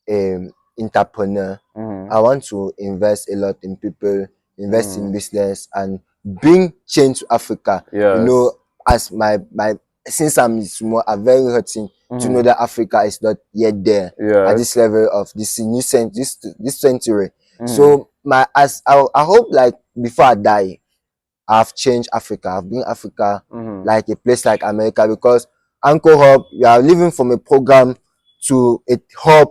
an entrepreneur. I want to invest a lot in people, invest in business, and bring change to Africa. Yes. You know, as my since I'm small, I'm very hurting to know that Africa is not yet there at this level of this new this century. So I hope, like, before I die, I've changed Africa. I've been Africa like a place like America, because AntCode Hub, we are living from a program to a hub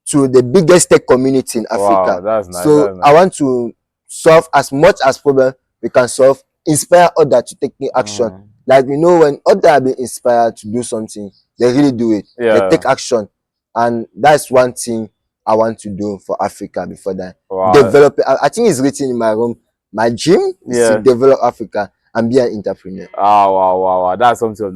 to the biggest tech community in Africa. Wow, that's nice. So that's nice. I want to solve as much as problem we can solve, inspire others to take action. Like, you know, when others are being inspired to do something, they really do it. They take action. And that's one thing I want to do for Africa before that. Wow. Develop it. I think it's written in my room. My dream is to develop Africa and be an entrepreneur. Wow. That's something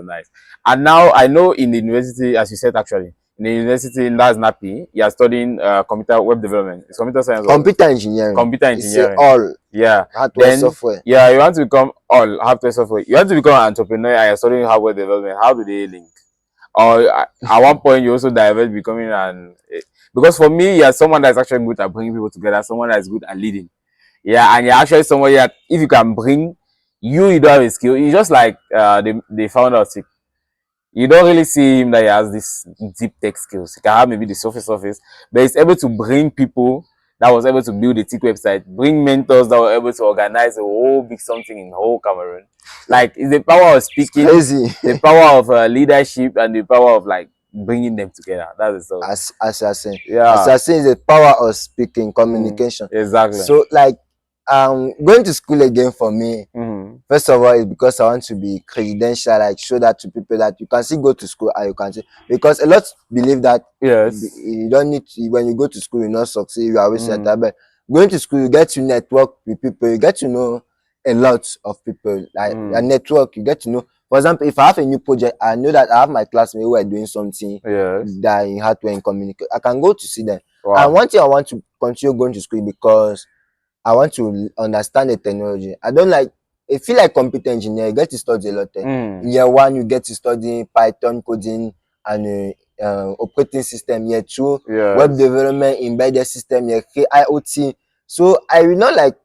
nice. And now I know in the university, as you said, actually, in the university in NAPI, you are studying computer web development. It's computer science. Computer engineering. Computer engineering. It's all. Yeah. Hardware, software. Yeah, you want to become all hardware, software. You want to become an entrepreneur and you're studying hardware development. How do they link? Or at one point you also divert becoming because for me, you're someone that's actually good at bringing people together, someone that's good at leading. Yeah, and you're actually someone that if you can bring you don't have a skill. You just like they found out you don't really see him that he has this deep tech skills. He can have maybe the surface, but he's able to bring people that was able to build a tech website, bring mentors that were able to organize a whole big something in the whole Cameroon. Like, it's the power of speaking, the power of leadership, and the power of like bringing them together. That is so. As I say, as I say, is the power of speaking, communication. Exactly. So, like, going to school again for me, first of all, is because I want to be credential, like show that to people that you can still go to school and you can see, because a lot believe that you don't need to, when you go to school you not succeed, you are wasting time. But going to school, you get to network with people, you get to know a lot of people, like a network, you get to know. For example, if I have a new project, I know that I have my classmates who are doing something that in hardware and communicate. I can go to see them. And one thing I want to continue going to school because I want to understand the technology. I don't like, I feel like computer engineer, you get to study a lot. In year one, you get to study Python coding and operating system. Year two, web development, embedded system, year three, IoT. So I will not like,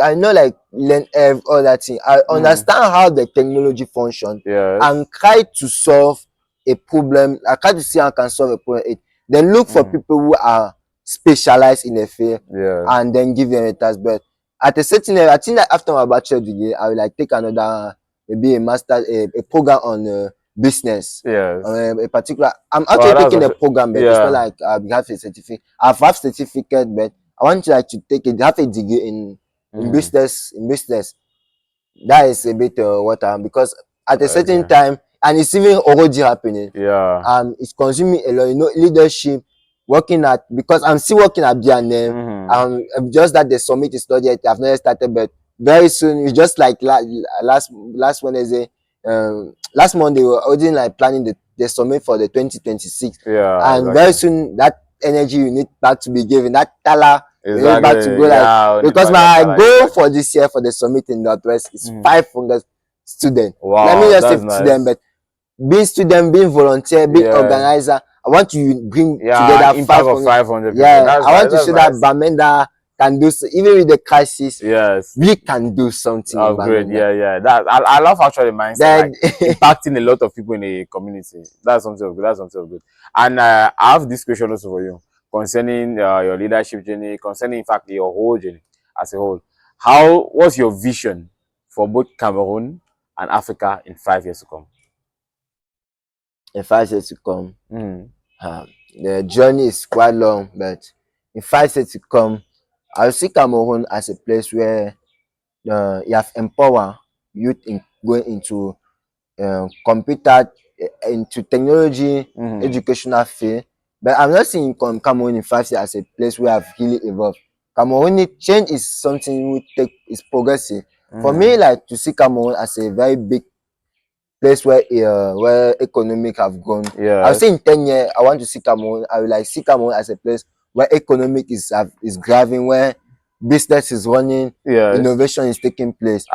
I not like learn all that thing. I understand how the technology functions and try to solve a problem. I try to see how I can solve a problem. Then look for people who are specialized in a field and then give them a task. But at a certain level, I think that after my bachelor degree, I will like take another, maybe a master, a program on business. A particular, I'm actually taking a program, but it's not like I have a certificate. I have certificate, but I want to like to take it, have a degree in business. In business, that is a bit what I'm, because at a certain time, and it's even already happening. It's consuming a lot. You know, leadership, working at, because I'm still working at BNM. Just that the summit is not yet. I've not started, but very soon. It's just like last Wednesday, last Monday, we were already like planning the summit for the 2026. And very soon that energy you need back to be given. That Talla. Back to go, like, because my goal for this year for the summit in Northwest is 500 students. Let me just say student, but being student, being volunteer, being organizer, I want to bring together 500. I want to show that Bamenda can do so, even with the crisis. We can do something. Great. That I love actually mindset, like, impacting a lot of people in the community. That's something good. And I have this question also for you concerning your leadership journey, concerning in fact your whole journey as a whole. What's your vision for both Cameroon and Africa in 5 years to come? In 5 years to come, the journey is quite long, but in 5 years to come, I see Cameroon as a place where you have empower youth in going into computer, into technology, educational field. But I'm not seeing Cameroon in 5 years as a place where I've really evolved. Cameroon change is something we take is progressive. For me, like to see Cameroon as a very big place where economic have grown. I'll say in 10 years, I want to see Cameroon. I will like see Cameroon as a place where economic is driving, where business is running, innovation is taking place.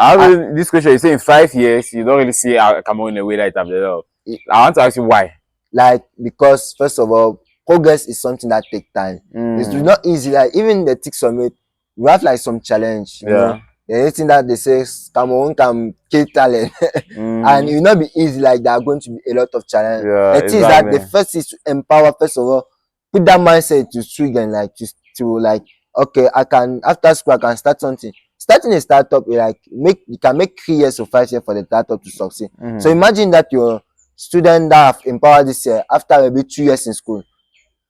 This question, you say in 5 years, you don't really see Cameroon in a way that it have developed. I want to ask you why. Like, because first of all, progress is something that takes time. It's not easy. Like even the Tech Summit, we have like some challenge. You know, The only thing that they say is Cameroon can kill talent. And it will not be easy, like there are going to be a lot of challenge. Yeah, The thing is that the first is to empower, first of all, put that mindset to student, like to like, okay, I can, after school I can start something. Starting a startup, you can make 3 years or 5 years for the startup to succeed. So imagine that your student that have empowered this year, after maybe 2 years in school,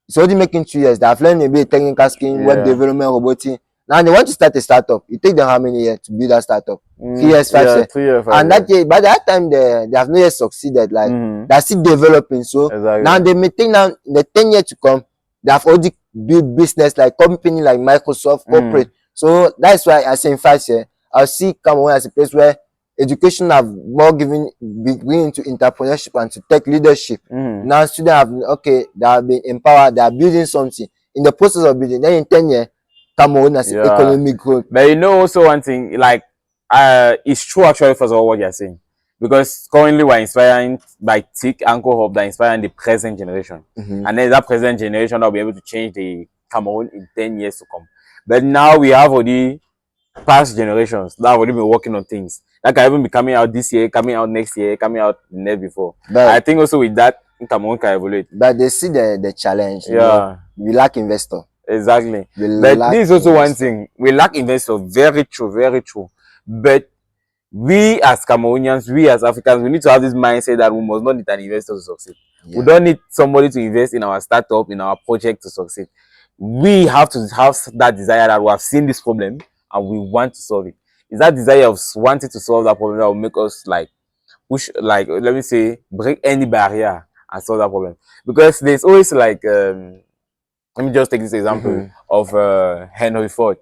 it's already making 2 years. They have learned maybe a technical skill, web development, robotics. Now they want to start a startup. It take them how many years to build that startup? 3 years, 5 years. 3 years, 5 And years. that year, by that time they have not yet succeeded. Like they're still developing. So now they may think now in the 10 years to come, they have already built business like company like Microsoft, corporate. So that's why I say in 5 years, I'll see Cameroon as a place where education have more given been into entrepreneurship and to tech leadership. Now students have they have been empowered, they are building something. In the process of building, then in 10 years, Cameroon has economic growth. But you know also one thing, like it's true actually first of all what you're saying. Because currently we're inspiring by AntCode Hub, that inspiring the present generation. And then that present generation will be able to change the Cameroon in 10 years to come. But now we have already past generations that have already been working on things that can even be coming out this year, coming out next year, coming out the next before. But I think also with that, Cameroon can evolve. But they see the challenge. You know, we lack investor. Exactly. But this is also one thing. We lack investor. Very true, very true. But we as Cameroonians, we as Africans, we need to have this mindset that we must not need an investor to succeed. We don't need somebody to invest in our startup, in our project to succeed. We have to have that desire that we have seen this problem and we want to solve it. It's that desire of wanting to solve that problem that will make us like push, like let me say, break any barrier and solve that problem. Because there's always like let me just take this example of Henry Ford.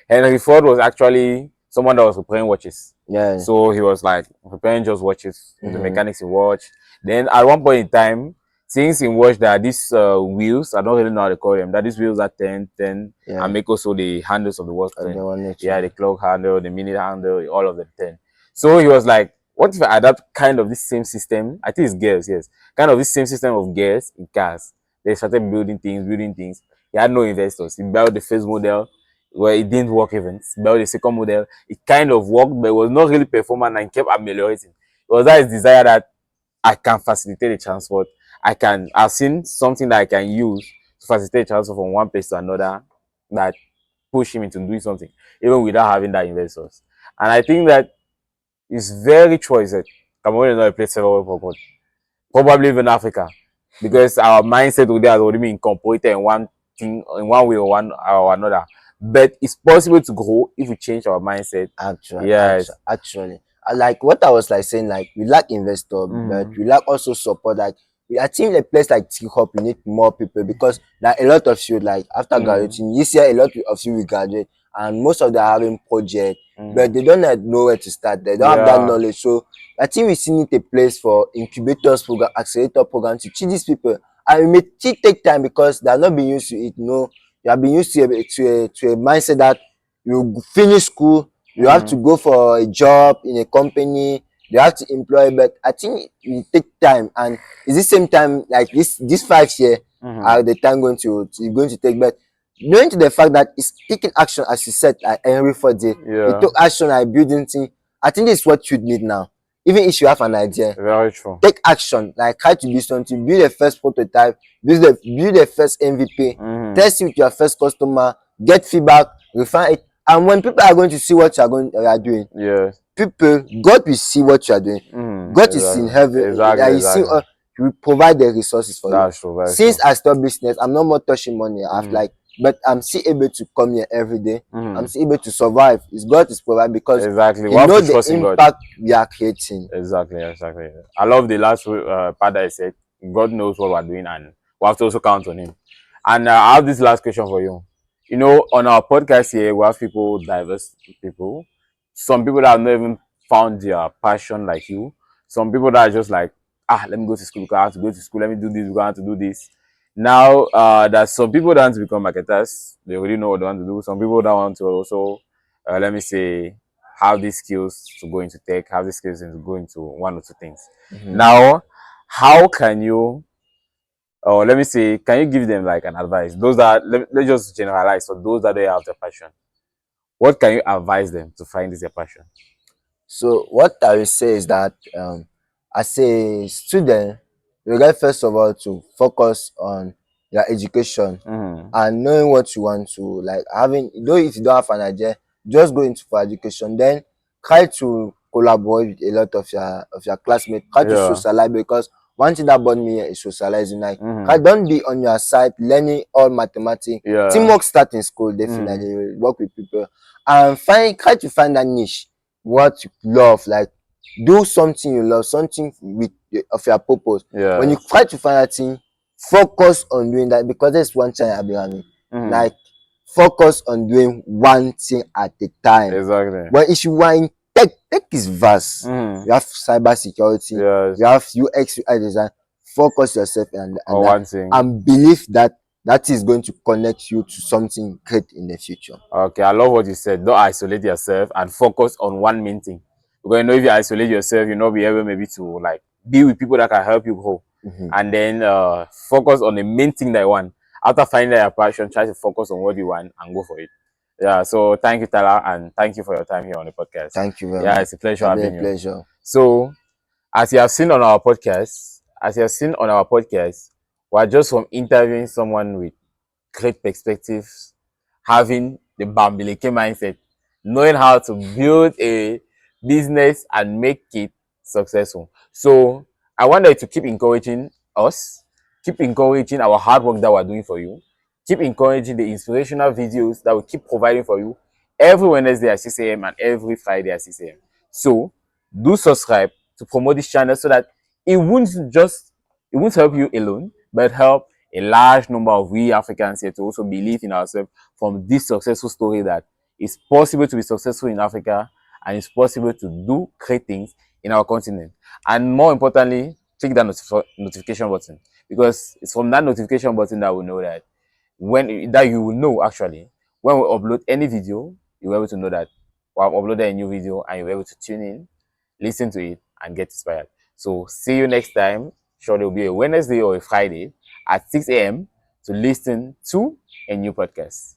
Henry Ford was actually someone that was repairing watches. So he was like repairing just watches, the mechanics in watch. Then at one point in time, since in watch there are these wheels, I don't really know how to call them, that these wheels are 10, and make also the handles of the watch 10. The clock handle, the minute handle, all of them 10. So he was like, what if I adapt kind of this same system? I think it's gears, yes. Kind of this same system of gears in cars. They started building things. He had no investors. He built the first model where it didn't work even. He built the second model. It kind of worked, but it was not really performant and kept ameliorating. It was that his desire that I can facilitate the transport. I've seen something that I can use to facilitate transport from one place to another that push him into doing something, even without having that investors. And I think that it's very true that Cameroon is not a place for God. Probably even Africa. Because our mindset today has already been incorporated in one thing, in one way or one or another. But it's possible to grow if we change our mindset. Actually, yes. Actually, like what I was like saying, like we lack investor, but we lack also support. Like I think a place like T-Hop, we need more people because like a lot of you, like after graduating this year, a lot of you will graduate, and most of them are having project, but they don't know where to start. They don't have that knowledge. So I think we still need a place for incubators program, accelerator program to teach these people. And it may still take time because they are not being used to it. You have been used to a mindset that you finish school, you have to go for a job in a company, you have to employ. But I think it take time, and it's the same time like this 5 year are the time going to take. But knowing to the fact that it's taking action, as you said, like Henry Ford did, it took action like building thing. I think this is what you need now. Even if you have an idea, very true, take action, like try to do something, build a first prototype, build a first MVP, test it with your first customer, get feedback, refine it. And when people are going to see what you are doing, God will see what you are doing. God is in heaven. He will provide the resources for you. Since I started business, I'm no more touching money. But I'm still able to come here every day. I'm still able to survive. It's God is providing because He knows the impact we are creating. Exactly. I love the last part that I said. God knows what we're doing, and we have to also count on Him. And I have this last question for you. You know, on our podcast here, we have people, diverse people. Some people that have not even found their passion like you. Some people that are just like, let me go to school because I have to go to school. Let me do this because I have to do this. Now, there's some people that want to become marketers. They already know what they want to do. Some people that want to also, let me say, have these skills to go into tech, have these skills to go into one or two things. Now, how can you, or let me say, can you give them like an advice? Those that, let's just generalize, for those that they have the passion. what can you advise them to find this their passion? So what I will say is that as a student, you got first of all to focus on your education and knowing what you want to, like, having, though if you don't have an idea, just go into for education. Then try to collaborate with a lot of your classmates. Try to socialize, because one thing that brought me here is socializing. Like, don't be on your side learning all mathematics. Teamwork start in school, definitely. Work with people and try to find that niche, what you love. Like, do something you love, something with of your purpose. When you try to find that thing, focus on doing that, because there's one thing I've been having. Like, focus on doing one thing at a time. Exactly. But if you are in tech is vast. You have cyber security, you have UX UI design. Focus yourself and one thing, and believe that that is going to connect you to something great in the future. Okay, I love what you said. Don't isolate yourself and focus on one main thing. Because you know, if you isolate yourself, you'll not be able maybe to like be with people that can help you grow. And then focus on the main thing that you want. After finding your passion, try to focus on what you want and go for it. Yeah, so thank you, Talla, and thank you for your time here on the podcast. Thank you very much. Yeah, it's a pleasure having you. Pleasure. So, as you have seen on our podcast, we're just from interviewing someone with great perspectives, having the Bambileke mindset, knowing how to build a business and make it successful. So I want you to keep encouraging us, keep encouraging our hard work that we're doing for you, keep encouraging the inspirational videos that we keep providing for you every Wednesday at 6 a.m. and every Friday at 6 a.m. So do subscribe to promote this channel so that it won't help you alone, but help a large number of we Africans here to also believe in ourselves from this successful story that it's possible to be successful in Africa and it's possible to do great things in our continent. And more importantly, click that notification button, because it's from that notification button that we know that you will know actually when we upload any video, you'll be able to know that we have uploaded a new video and you'll be able to tune in, listen to it, and get inspired. So see you next time. Sure, there will be a Wednesday or a Friday at 6 a.m. to listen to a new podcast.